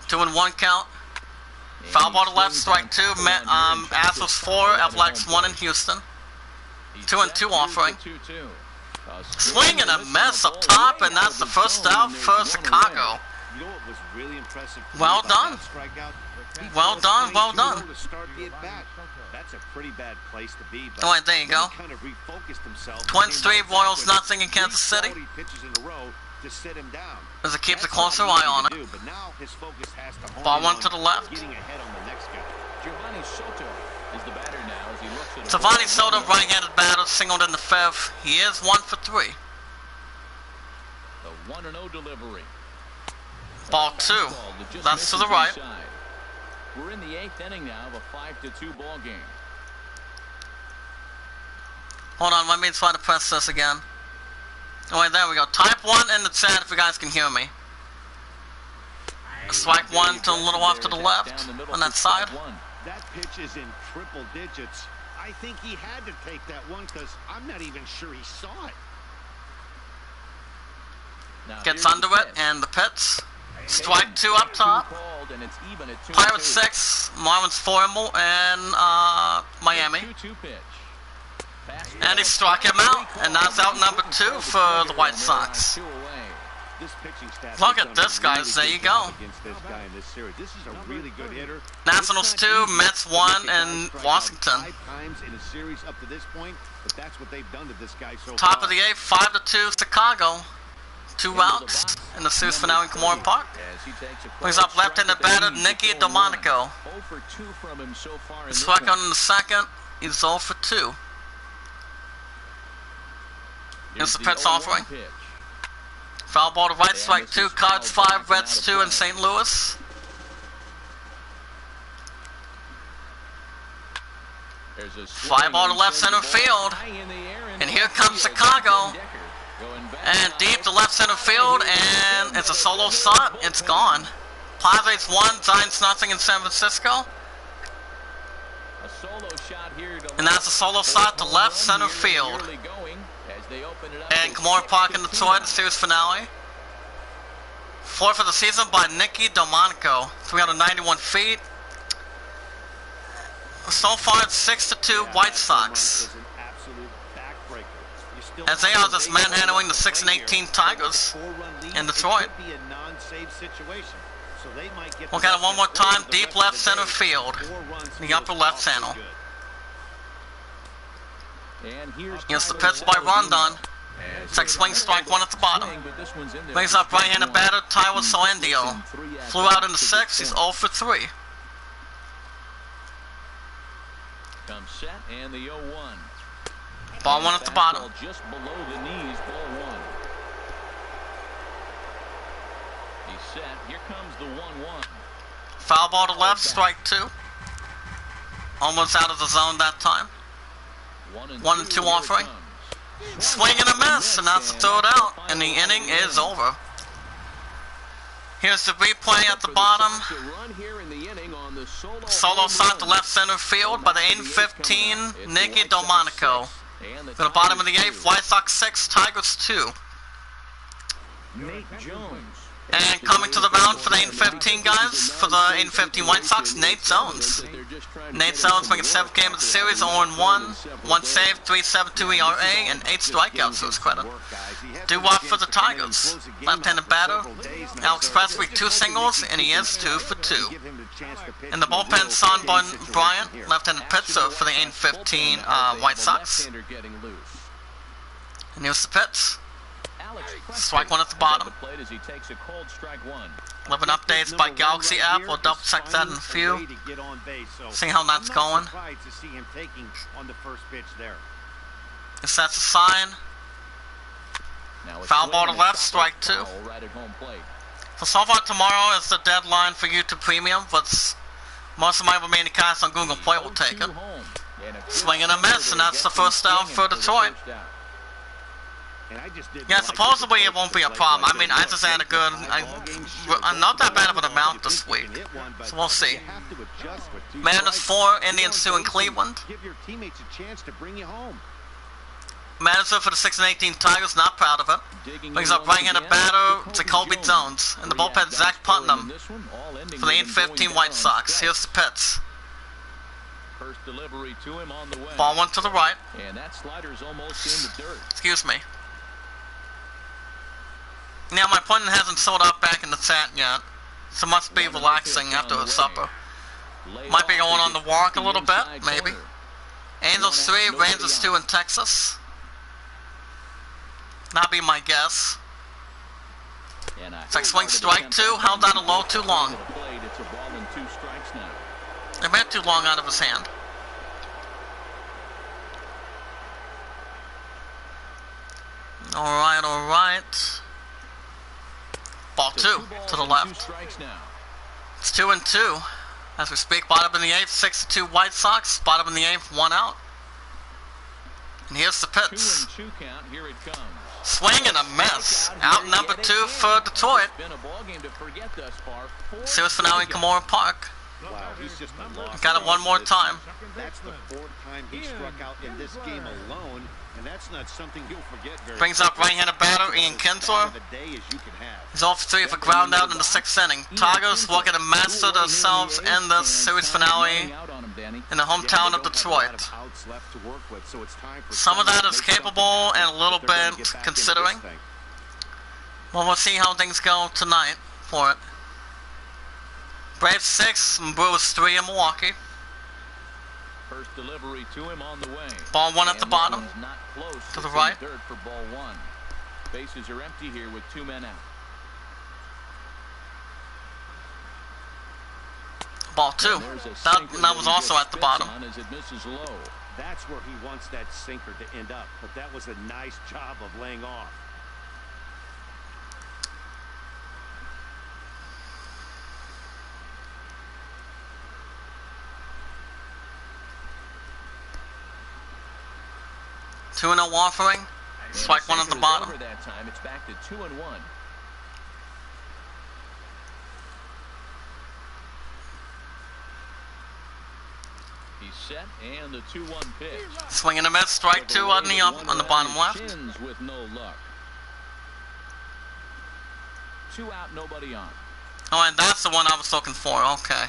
2-1 count. Foul ball to left, strike 2. Astros 4, Athletics 1 in Houston. 2-2 offering. Swing and a miss up top, and that's the first out for Chicago. You know what was really impressive? Well done. Well done, well done. That's a pretty bad place to be. All right, there you go. Kind of refocused himself. Twins 3, Royals nothing in Kansas City. Pitches in a row to sit him down. As it keeps a closer eye on it. But now his focus has to Ball 1 to the left. Getting ahead on the next guy. Giovanni Soto is the batter now as he looks at Giovanni Soto, right-handed batter, singled in the 5th. He is 1 for 3. the 1-0 delivery. Ball 2. That's to the right. We're in the 8th inning now of a 5-2 ball game. Hold on, let me try to press this again. Alright, there we go. Type 1 in the chat if you guys can hear me. Strike 1 to a little off to the left on that side. That pitch is in triple digits. I think he had to take that one because I'm not even sure he saw it. Gets under it and the pitch. Strike 2 up top. Pirates 6, Marlins 4, and Miami. And he struck him out, and that's out number 2 for the White Sox. Look at this, guys. There you go. Nationals 2, Mets 1, and Washington. Top of the 8th, 5-2 Chicago. 2 outs in the series finale in Comorian Park. Brings up left-handed batter Nicky Delmonico. Struck out in the 2nd. He's 0 for 2. Here's the pitch offering. Foul ball to right, strike 2. Cards 5, Reds 2 in St. Louis. Fly ball to left center field. And here comes Chicago. And deep to left center field, and it's a solo shot. It's gone. Padres 1, Giants nothing in San Francisco. And that's a solo shot to left center field. And Comorian Park in Detroit, the series finale. 4th of the season by Nicky Delmonico. 391 feet. So far it's 6-2 White Sox. As they are just manhandling the 6-18 Tigers in Detroit. Look at it one more time, deep left center field, the upper left channel. Here's the pitch by Rondon. Check swing, strike 1 at the bottom. Brings up right-handed batter Tyler Salendio. Flew out in the 6th, he's 0 for 3. Comes set and the 0-1. Ball 1 at the bottom. Just below the knees, ball 1. He's set. Here comes the 1-1. Foul ball to left, strike 2. Almost out of the zone that time. 1-2 offering. Swing and a miss, and that's the 3rd out, and the inning is over. Here's the replay at the bottom. Solo shot to left center field by the 8-15 Nicky Delmonico. To the bottom of the 8th, White Sox 6, Tigers 2. Nate Jones. And coming to the mound for the 8-15 guys, for the 8-15 White Sox, Nate Jones. Nate Jones making 7th game of the series, 0-1, 1 save, 3.72 ERA, and 8 strikeouts to his credit. Due-up for the Tigers. Left-handed batter, Alex Presley, 2 singles, and he is 2 for 2. In the bullpen, Son Bryant, left-handed pitcher for the 8-15 White Sox. And here's the pitch. Strike one at the bottom. Plate as he takes a cold strike one. 11 updates by Galaxy app. We'll double check that in a few. See how that's going. If that's a sign. Foul ball to left, strike two. So far tomorrow is the deadline for YouTube Premium, but most of my remaining casts on Google Play will take it. Swing and a miss, and that's the first out for Detroit. Yeah, supposedly it won't be a problem. I mean, I just had a good, I'm not that bad of an amount this week, so we'll see. Mariners 4, Indians 2 in Cleveland. Manager for the 6-18 Tigers, not proud of it. Brings up right-handed batter Jacoby Jones. In the bullpen, Zach Putnam for the 8-15 White Sox. Here's the pitch. Ball one to the right. And that slider's almost in the dirt. Excuse me. Now, my opponent hasn't sold out back in the chat yet, so must be relaxing after his supper. Might be going on the walk a little bit, maybe. Angels 3, Rangers 2 in Texas. That'd be my guess. It's like swing strike two, held down a low too long. It went too long out of his hand. Alright, alright. Ball two to the left. It's 2-2. As we speak, bottom in the 8th, 6-2 White Sox. Bottom in the 8th, 1 out. And here's the pitch. 2-2 count, here it comes. Swing and a miss. Out number 2 for Detroit. Series finale in Kimura Park. Wow, he's just got it one more time. That's the 4th time he struck out in this game alone, and that's not something you'll forget very Brings up right-handed batter Ian Kinsler. He's off 3 for ground out in the 6th inning. Tigers looking to master themselves in the series finale in the hometown of Detroit. Some of that is capable and a little bit considering. Well, we'll see how things go tonight for it. Braves 6, Brewers 3 in Milwaukee. First delivery to him on the way. Ball one at the bottom, to the right. For ball one. Bases are empty here with 2 men out. Ball 2. That was also at the bottom. As it misses low. That's where he wants that sinker to end up, but that was a nice job of laying off. Two and 0 offering. Strike one at the bottom. That time it's back to 2-1. He's set and the 2-1 pitch. Swing and a miss. Strike 2 on the bottom left. With no luck. 2 out, nobody on. Oh, and that's the one I was looking for. Okay.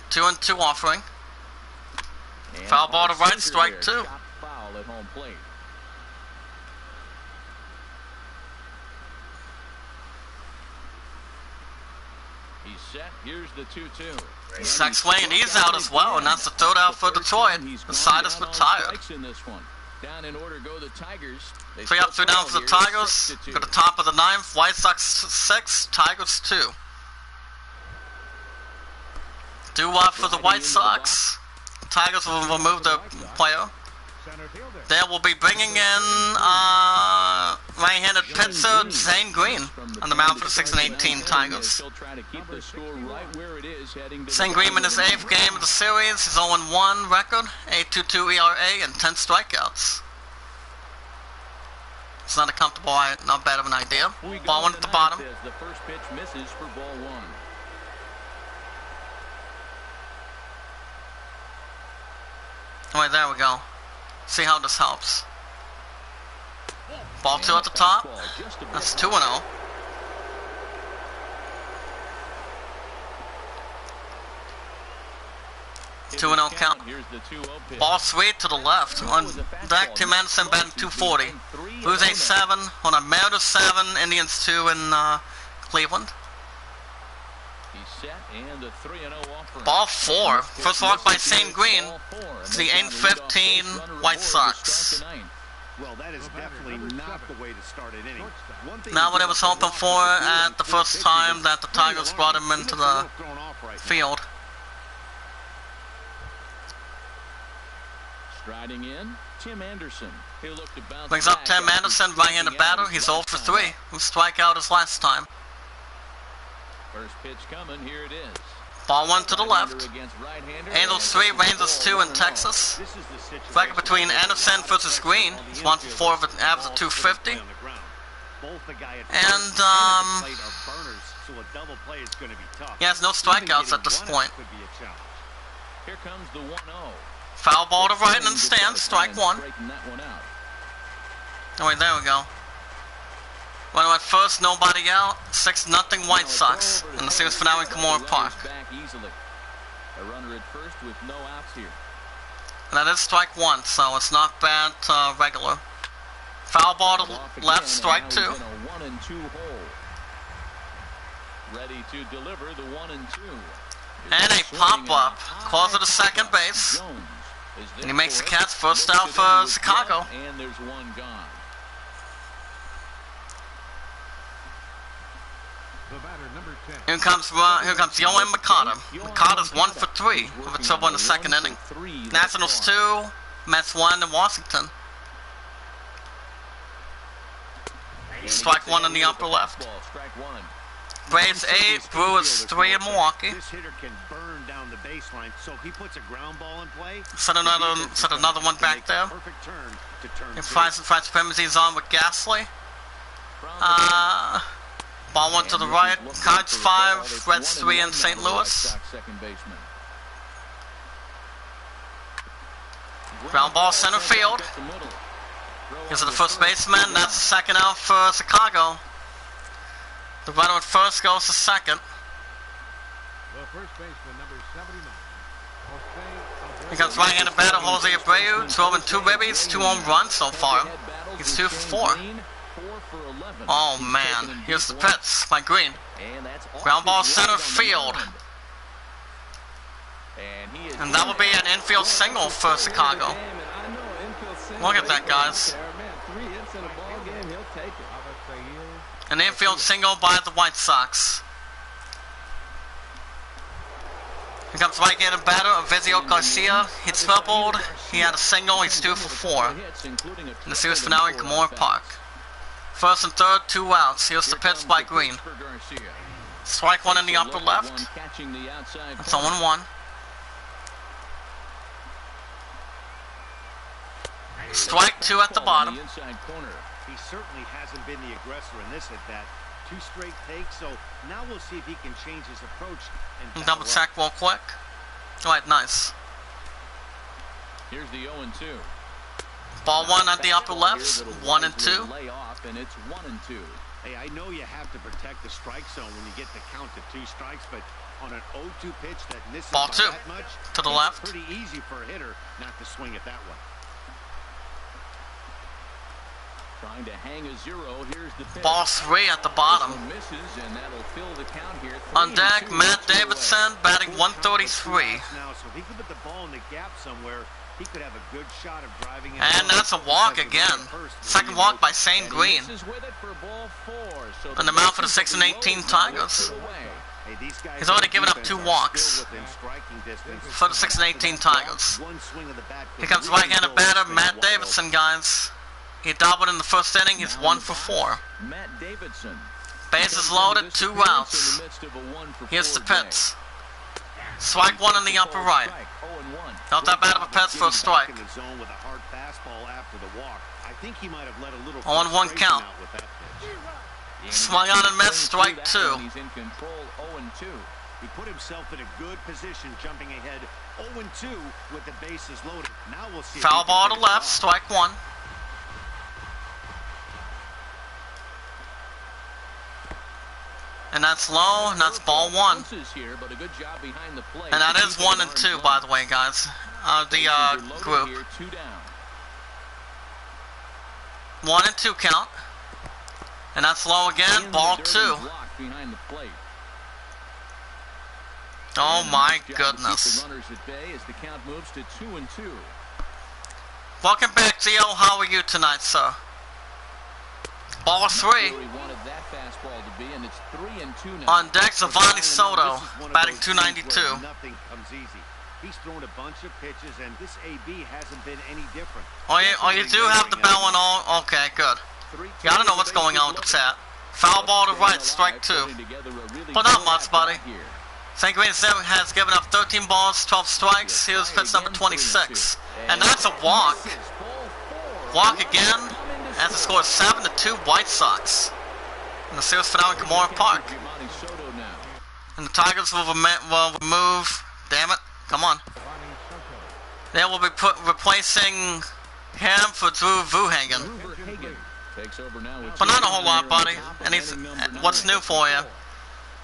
2-2 offering. And foul ball to right. Strike 2. Foul at home plate. He's set. Here's the 2-2. Zach swing, and he's out as well, and that's the 3rd out for Detroit. The side is retired. Down in order go the Tigers. 3 up, 3 down for the Tigers. Go to the top of the 9th. White Sox 6, Tigers 2. 2 up for the White Sox. The Tigers will remove their player. They will be bringing in right-handed pitcher Zane Green on the mound for the 6-18 Tigers. Zane Green in his 8th game of the series, his 0-1 record, 8.22 ERA, and 10 strikeouts. It's not a comfortable, not bad of an idea. Ball one at the bottom. The first pitch misses for ball one. Alright, there we go. See how this helps. Ball 2 at the top. That's 2-0. Two and 0 count. Ball 3 to the left. On deck, Tim Anderson batting 240. Blues 8-7. On a Mariners 7. Indians 2 in Cleveland. Ball 4. First walk by Zane Green. It's the 8-15 White Sox. Well, that is definitely not the way to start an inning. Not what I was hoping for at the first time that the Tigers brought him into the field. Striding in, Tim Anderson. He'll look to bounce Brings up Tim Anderson, right-handed batter. He's 0 for 3. Who strike out his last time. First pitch coming, here it is. Ball 1 to the left. Angels 3, Rangers 2 in Texas. Record between Anderson versus Green. He's 1 for 4 with an average of 250. And he has no strikeouts at this point. Here comes the 1-0. Foul ball to right and in stand, strike 1. Oh wait, there we go. When at first, nobody out. 6-0 White Sox in the series finale in Kimura Park. A runner at first with no outs here. And that is strike 1, so it's not bad regular. Foul ball to left, strike 2. Ready to deliver the 1-2. And a pop-up. Closer to second base. And he makes the catch, first out for Chicago. And there's one gone. Here comes Yoan Makata. Makata's 1 for 3 with a triple in the second inning. Nationals 2, Mets 1 in Washington. Strike 1 in the upper left. Braves 8, Brewers 3 in Milwaukee. This hitter can burn down the baseline, so if he puts a ground ball in play, set another one back there. He finds Premazzi's on with Gasly. Ball 1 to the right. Cards 5, Reds 3 in St. Louis. Ground ball center field. Here's the first baseman. That's the second out for Chicago. The runner at first goes to second. The first baseman, number 79. Here comes right-handed batter Jose Abreu, throwing 2 ribbies, 2 home runs so far. He's 2 for 4. Oh man, here's the pitch by Green. Ground ball center field. And that will be an infield single for Chicago. Look at that, guys. An infield single by the White Sox. Here comes right-handed batter Avisail Garcia. He tripled. He had a single. He's 2 for 4 in the series finale in Kimura Park. First and third, 2 outs. Here's the pitch by Green. Strike 1 in the upper left. That's 0-1. Strike 2 at the bottom. he certainly hasn't been the aggressor in this at-bat. 2 straight takes, so now we'll see if he can change his approach and double check real quick. Alright, nice. Here's the 0-2. Ball 1 at the upper left, 1 and 2. And it's 1-2. Hey, I know you have to protect the strike zone when you get the count to 2 strikes, but on an 0-2 pitch that misses ball 2 that much, to the left. It's pretty easy for a hitter not to swing it that way. Trying to hang a 0. Here's the pitch. Ball 3 at the bottom. Misses, and that'll fill the count here. On deck, Matt Davidson batting 133. Now, so if he could put the ball in the gap somewhere, he could have a good shot of driving in. And that's a walk again. Second walk by Shane Green. And the mount for the 6 and 18 Tigers. He's already given up 2 walks for the 6 and 18 Tigers. Here comes right-handed batter Matt Davidson, guys. He doubled in the first inning. He's 1 for 4. Matt Davidson. Bases loaded, 2 outs. Here's the pitch. Strike 1 in the upper right. Not that bad of a pitch for a strike. 0-1 count. Swung on and missed, strike 2. He's in control, 0-2. He put himself in a good position, jumping ahead 0-2 with the bases loaded. Now we'll see. Foul ball to left, strike 1. And that's low, and that's ball 1. And that is 1 and 2, by the way, guys. The group. 1 and 2 count. And that's low again, ball 2. Oh my goodness. Welcome back, Gio. How are you tonight, sir? Ball 3. On deck, Giovanni Soto, batting .292. Nothing comes easy. He's thrown a bunch of pitches, and this AB hasn't been any different. Oh, you do have the bell and all? Okay, good. Yeah, I don't know what's going on with the chat. Foul ball to right, strike 2. But not much, buddy. St. Green has given up 13 balls, 12 strikes. Here's pitch number 26. And that's a walk. Walk again, as the score is 7-2 White Sox. In the series finale in Kimura Park. And the Tigers will remove, damn it, come on. They will be replacing him for Drew Vuhagen. But not a whole lot, buddy. And what's new for you?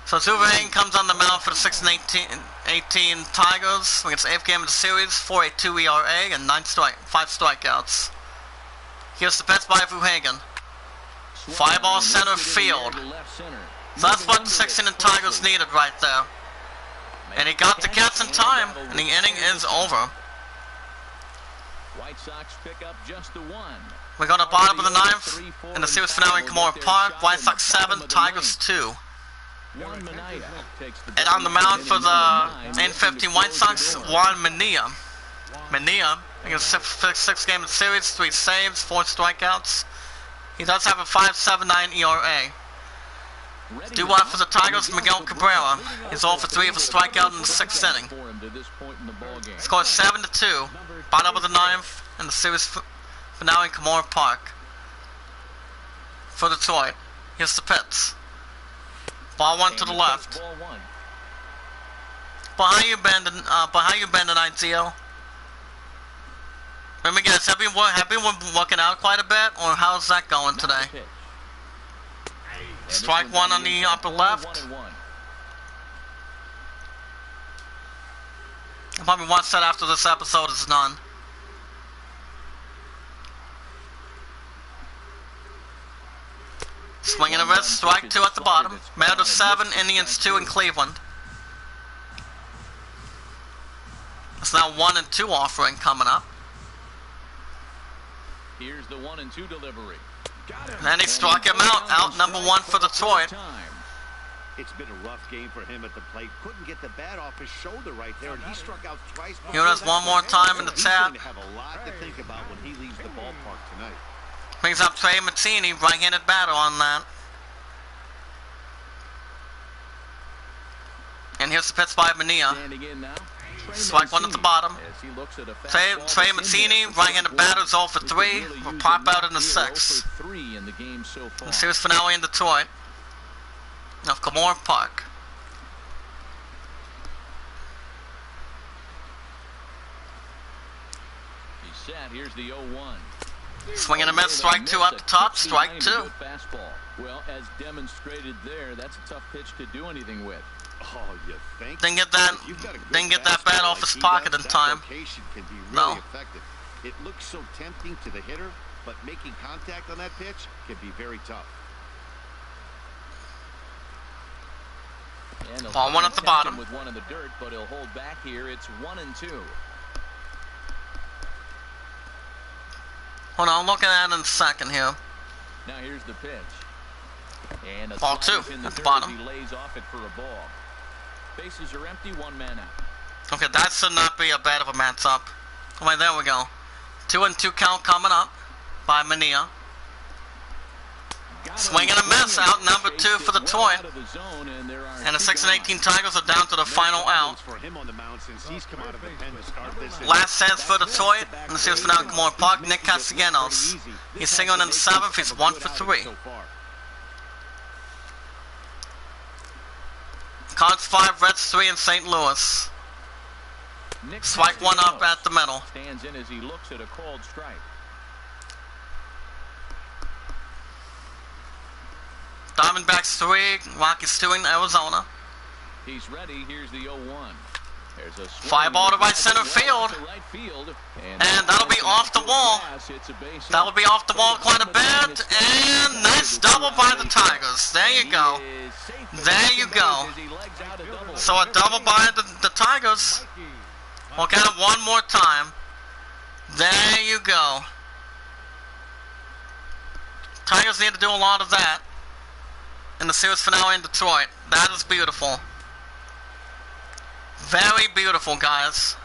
So Drew Vuhagen comes on the mound for the 6-18 Tigers. Against the 8th game of the series, 4.82 ERA and 5 strikeouts. Here's the pitch by Vuhagen. Fly ball center field. So that's what the 16 Tigers needed right there. And he got the catch in time, and the inning is over. White Sox pick up just the 1. We go to the bottom of the 9th in the series finale in Kimura Park. White Sox 7, Tigers 2. And on the mound for the N15 White Sox, Juan Mania. Mania, against 6 game of the series, 3 saves, 4 strikeouts. He does have a 5.79 ERA. Do one for the Tigers, Miguel Cabrera. He's 0 for 3 of a strikeout in the 6th inning. Score 7-2. Bottom of the 9th in the series finale in Kimura Park. For Detroit. Here's the pitch. Ball 1 to the left. But how you been tonight, Gio? Let me guess, have you been working out quite a bit, or how's that going today? Strike 1 on the upper left. I'll probably watch that after this episode is done. Swing and a miss, strike 2 at the bottom. Mariners 7, Indians 2 in Cleveland. It's now 1 and 2 offering coming up. Here's the 1 and 2 delivery. And he struck him out number 1 for Detroit. It's been a rough game for him at the plate. Couldn't get the bat off his shoulder right there, and he struck out twice. Here it is one more time in the chat. He's going to have a lot to think about when he leaves the ballpark tonight. Brings up Trey Mancini, right-handed batter on that. And here's the pitch by Mania. Strike 1 at the bottom. Trey Mancini, right-handed batter, 0 for 3. Will pop out in the 6th. The series finale in Detroit of Kimura Park. He's set. Here's the 0-1. Swing and a miss, strike 2 up the top, strike 2. Well, as demonstrated there, that's a tough pitch to do anything with. Oh, you think? Didn't get that bat off his pocket in time. No. It looks so tempting to the hitter, but making contact on that pitch can be very tough. Ball 1 at the bottom. With 1 in the dirt, but he'll hold back here. It's 1 and 2. Hold on, I'll look at that in a second here. Now here's the pitch. And ball 2 at the bottom. He lays off it for a ball. Bases are empty, 1 man out. Okay, that should not be a bad of a matchup. Oh, wait, there we go. 2 and 2 count coming up by Mania. Swing and a miss, out number 2 for Detroit. And the 6-18 Tigers are down to the final out. Last chance for Detroit in the series finale in Kimura Park, Nick Castellanos. He's singling in the 7th, he's 1 for 3. Cards 5, Reds 3 in St. Louis. Strike 1 up at the middle. Stands in as he looks at a called strike. Diamondbacks 3, Rockies 2 in Arizona. He's ready. Here's the 0-1. There's a fly ball to right center field. And that'll be off the wall. That'll be off the wall quite a bit. And nice double by the Tigers. There you go. There you go. So a double by the Tigers. We'll get it one more time. There you go. Tigers need to do a lot of that in the series finale in Detroit. That is beautiful. Very beautiful, guys.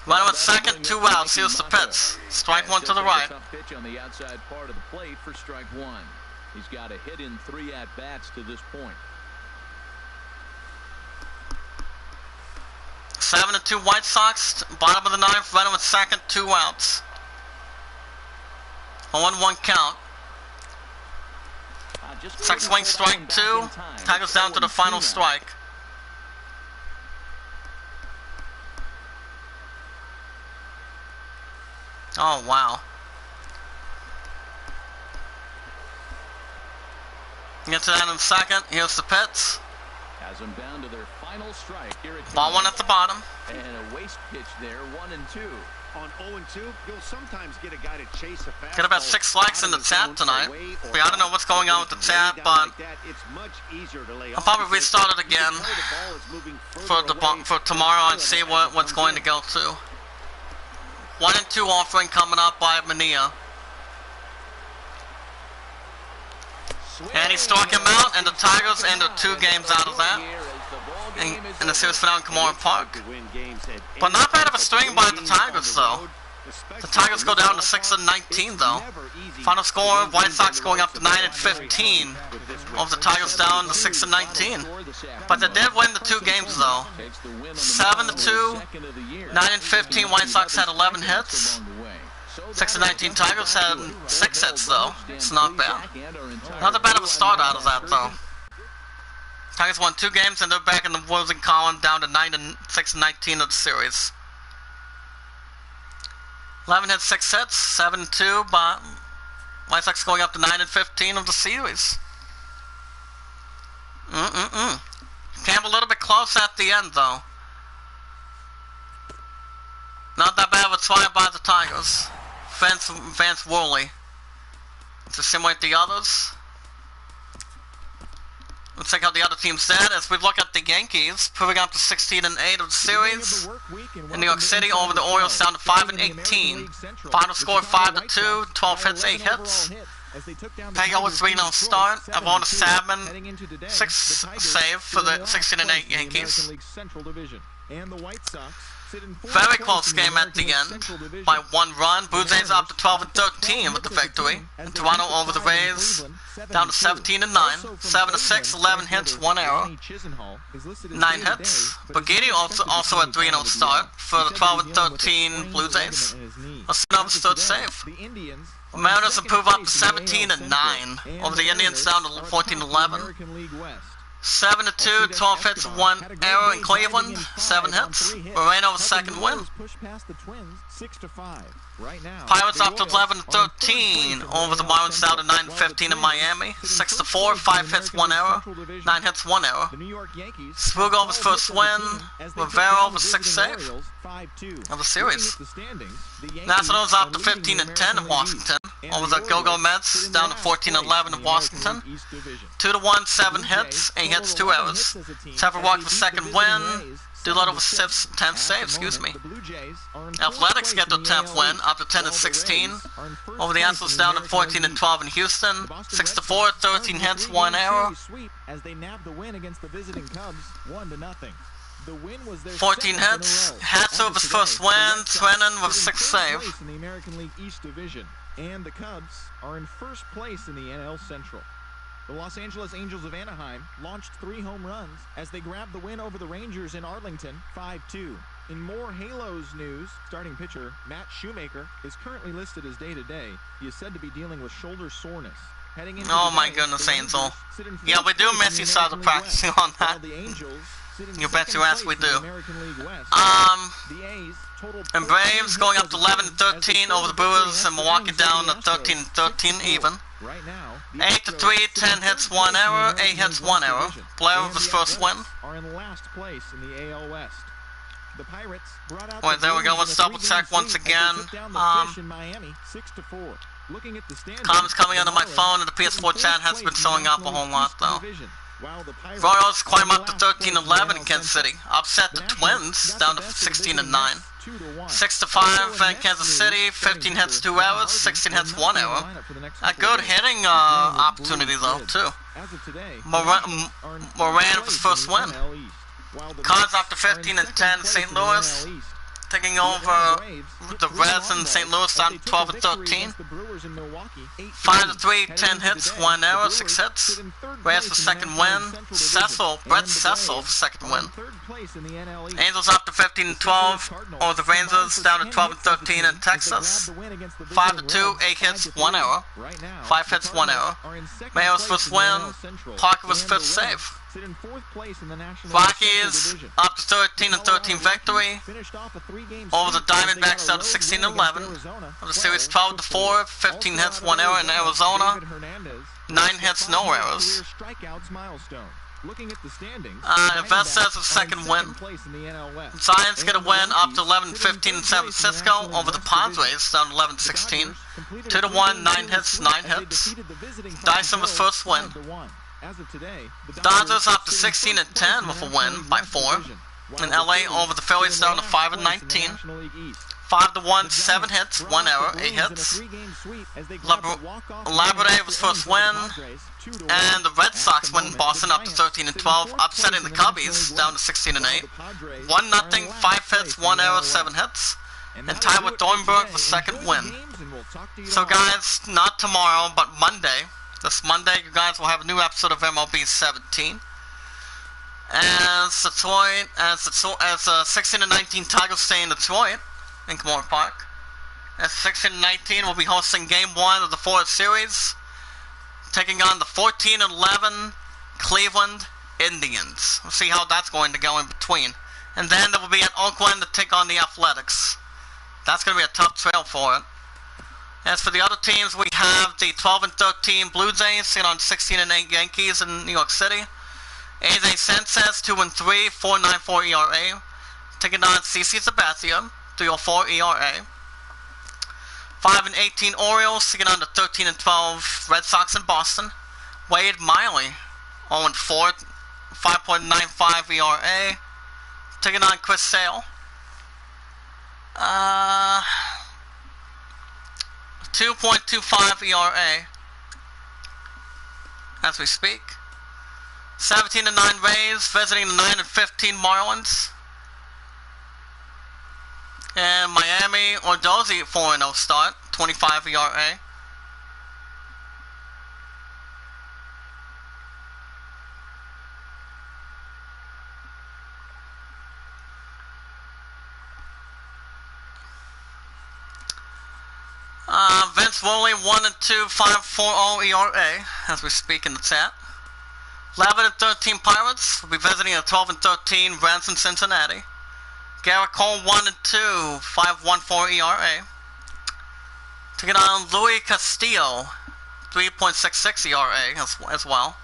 Runner at second, 2 outs. Here's the pitch. Strike one to the right. Tough pitch on the outside part of the plate for strike one. He's got a hit in 3 at-bats to this point. 7-2 White Sox. Bottom of the ninth. Runner at second, 2 outs. 0-1 count. Second swing, strike 2. Tigers down to the final strike. Oh, wow. Get to that in second. Here's the pitch. Has them down to their final strike. Here it Ball one at the bottom. And a waste pitch there, 1-2. On 0-2, you'll sometimes get a guy to chase a fastball. Get about 6 likes in the chat tonight. I don't know what's going on with the chat, but I'll probably restart it again for tomorrow and see what's going to go to. 1-2 offering coming up by Mania. And he struck him out, and the Tigers ended 2 games out of that in the series finale in Kimura Park. But not bad of a string by the Tigers, though. The Tigers go down to 6-19, though. Final score: White Sox going up to 9-15. Over the Tigers down to 6-19. But they did win the 2 games, though. 7-2, 9-15. White Sox had 11 hits. 6-19 Tigers had 6 hits, though. It's not bad. Not that bad of a start out of that, though. Tigers won 2 games, and they're back in the losing column, down to 6-19 of the series. 11 hits, 6 hits, 7-2, but White Sox going up to 9-15 of the series. Came a little bit close at the end, though. Not that bad of a try by the Tigers. Vance Worley. To simulate the others. Let's check out the other teams did as we look at the Yankees, moving up to 16-8 of the series. In New York City, over the Orioles down to 5-18. Final score 5-2, 12 hits, 8 hits. Paygo with 3-0 start. Avona Sadman, 6 save for the 16-8 Yankees. Very close game at the end by 1 run. Blue Jays up to 12-13 with the victory. And Toronto over the Rays down to 17-9. 7-6, 11 hits, 1 error. 9 hits. Baghetti also at 3-0 start for the 12-13 Blue Jays. A Sanova's third save. The Mariners improve up to 17-9 over the Indians down to 14-11. 7-2, 12 hits, 1 error in Cleveland, 7 hits. Moreno's second win. Pirates up to 11-13 over the Marlins down to 9-15 in Miami. 6-4, 5 hits, 1 error. 9 hits, 1 error. Spugova's first win. Rivera with 6 save of the series. Nationals up to 15-10 in Washington over the Go-Go Mets down to 14-11 in Washington. 2-1, 7 hits, 8 hits, 2 errors. Trevor Walk for second win. Doolittle with 10th save, excuse me. Athletics get their 10th win, up to 10-16. Over the Astros down to 14-12 in Houston. 6-4, 13 hits, 1 error. 14 hits. Hatzer with his first win. Trennan with 6th save. In the American League East Division, and the Cubs are in first place in the NL Central. The Los Angeles Angels of Anaheim launched 3 home runs as they grabbed the win over the Rangers in Arlington, 5-2. In more Halos news, starting pitcher Matt Shoemaker is currently listed as day-to-day. He is said to be dealing with shoulder soreness. Heading into oh my goodness, Angel. Yeah, we do miss each other practicing on that. You bet your ass we do. And Braves going up to 11-13 over the Brewers, and Milwaukee down to 13-13 even. 8-3, 10 hits, 1 error, 8 hits, 1 error. Blair with his first win. Wait, there we go. Let's double check once again. Comments coming onto my phone, and the PS4 chat has been showing up a whole lot, though. while the Pirates Royals climb are up to last place in the 13-11 in NL Kansas Central. City. Upset the Twins down to 16-9. 6-5 in Kansas City. 15 hits, 2 errors. 16 hits, 1 error. A good hitting opportunity though too. Moran with his first win. Cards after 15-10 St. Louis. Taking over the Reds in St. Louis down to 12-13. 5-3, 10 hits, 1 error, 6 hits. Reds for second win. Brett Cecil for second win. Angels up to 15-12 over the Rangers down to 12-13 in Texas. 5-2, 8 hits, 1 error. 5 hits, 1 error. Mayo's first win. Parker was fifth save. Rockies up to 13-13 victory over the Diamondbacks down to 16-11. The series 12-4, 15 hits, 1 error in Arizona. 9 hits, no errors. Vest says a second win. Giants get a win up to 11-15 in San Francisco over the Padres down 11-16. 2-1, 9 hits, 9 hits. Dyson was first win. Dodgers up to 16-10 with a win by 4. In LA over the Phillies down to 5-19. 5-1, 7 hits, 1 error, 8 hits. Labrador was first win. And the Red Sox win in Boston up to 13-12, upsetting the Cubbies down to 16-8. 1-0, 5 hits, 1 error, 7 hits. And Tyler Thornburg for second win. So guys, not tomorrow, but Monday. This Monday, you guys will have a new episode of MLB 17. As Detroit, as 16-19 Tigers stay in Detroit, in Commonwealth Park. As 16-19 will be hosting Game 1 of the fourth series, taking on the 14-11 Cleveland Indians. We'll see how that's going to go in between. And then they will be at Oakland to take on the Athletics. That's going to be a tough trail for it. As for the other teams, we have the 12-13 Blue Jays taking on 16-8 Yankees in New York City. AJ Sanchez 2-3, 4.94 ERA, taking on CC Sabathia, 3.04 ERA. 5-18 Orioles taking on the 13-12 Red Sox in Boston. Wade Miley 0-4, 5.95 ERA, taking on Chris Sale. 2.25 ERA as we speak. 17-9 Rays visiting the 9-15 Marlins. And Miami Ordozzi 4-0 start, 25 ERA. Vince Woolley 1-2, 5.40 ERA as we speak in the chat. 11-13 Pirates will be visiting the 12-13 Reds in Cincinnati. Garrett Cole 1-2, 5.14 ERA. Taking on Louis Castillo, 3.66 ERA as well.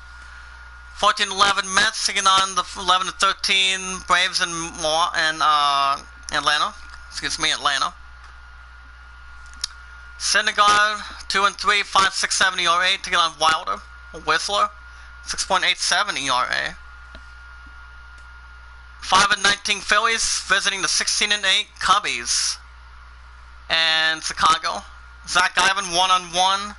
14-11 Mets taking on the 11-13 Braves in Atlanta. Atlanta. Syndergaard 2-3, 5.67 ERA taking on Wilder. Whistler 6.87 ERA. 5-19 Phillies visiting the 16-8 Cubbies and Chicago. Zach Ivan 1-1,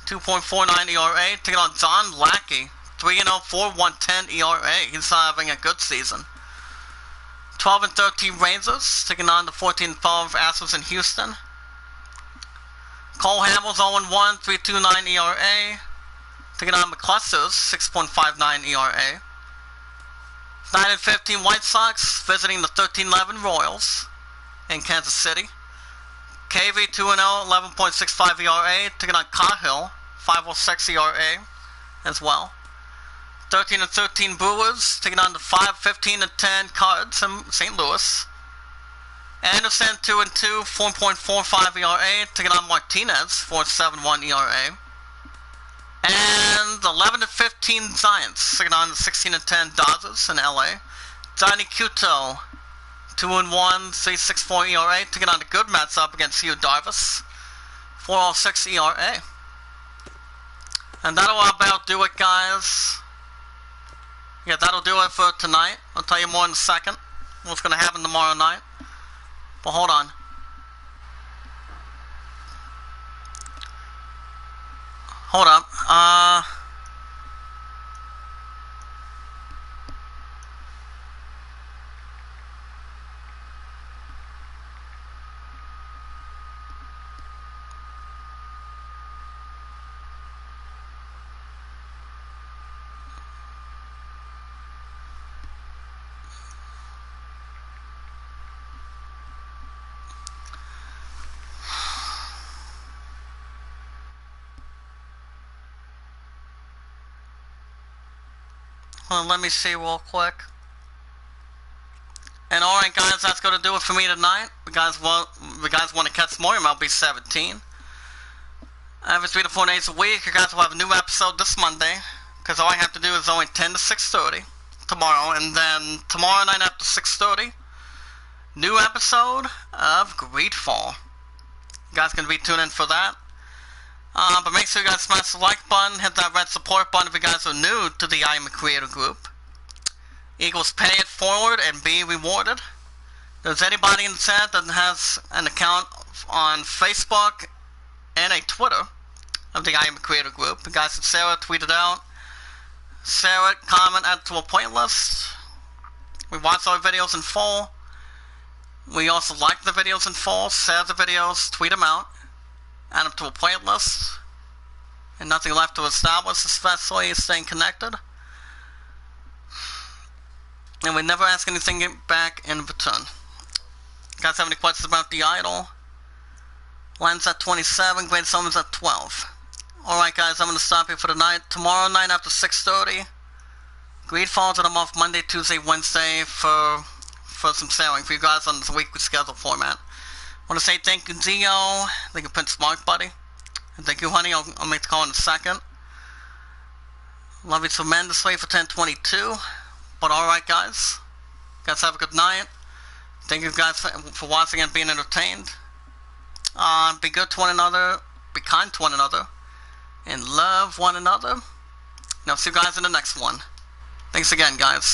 2.49 ERA taking on John Lackey, 3-0, 4.110 ERA. He's having a good season. 12-13 Rangers taking on the 14-12 Astros in Houston. Cole Hamels 0-1, 3.29 ERA. Taking on McCluster's 6.59 ERA. 9-15 White Sox visiting the 13-11 Royals in Kansas City. KV 2-0, 11.65 ERA. Taking on Cahill, 5.06 ERA as well. 13-13 Brewers taking on the 5-15-10 Cards in St. Louis. Anderson 2-2, 4.45 ERA, taking on Martinez, 4.71 ERA. And 11-15 Giants taking on the 16-10 Dodgers in LA. Johnny Cueto, 2-1, 3.64 ERA, taking on the good matchup against Hugh Darvish, 4.06 ERA. And that'll about do it, guys. yeah, that'll do it for tonight. I'll tell you more in a second what's going to happen tomorrow night. But hold on. Hold up. Let me see real quick. And alright guys, that's going to do it for me tonight. You guys want to catch more MLB 17. Every 3 to 4 days a week, you guys will have a new episode this Monday. Because all I have to do is only 10 to 6:30 tomorrow. And then tomorrow night after 6:30, new episode of Greedfall. You guys going to be tuning in for that. But make sure you guys smash the like button, hit that red support button if you guys are new to the Iamacreator group. Equals pay it forward and be rewarded. If there's anybody in the chat that has an account on Facebook and a Twitter of the Iamacreator group, you guys, Sarah tweeted out. Sarah, comment, add to a playlist. We watch our videos in full. We also like the videos in full, share the videos, tweet them out. Add them to a playlist, and nothing left to establish, especially staying connected. And we never ask anything back in return. You guys have any questions about the idol? Lens at 27, grade summons at 12. Alright guys, I'm going to stop here for the night. Tomorrow night after 6:30, Greedfall, and I'm off Monday, Tuesday, Wednesday for some sailing for you guys on the weekly schedule format. I want to say thank you, Dio. Thank you, Prince Mark, buddy. And thank you, honey. I'll make the call in a second. Love you tremendously for 1022. But alright, guys. Guys, have a good night. Thank you guys for watching and being entertained. Be good to one another. Be kind to one another. And love one another. And I'll see you guys in the next one. Thanks again, guys.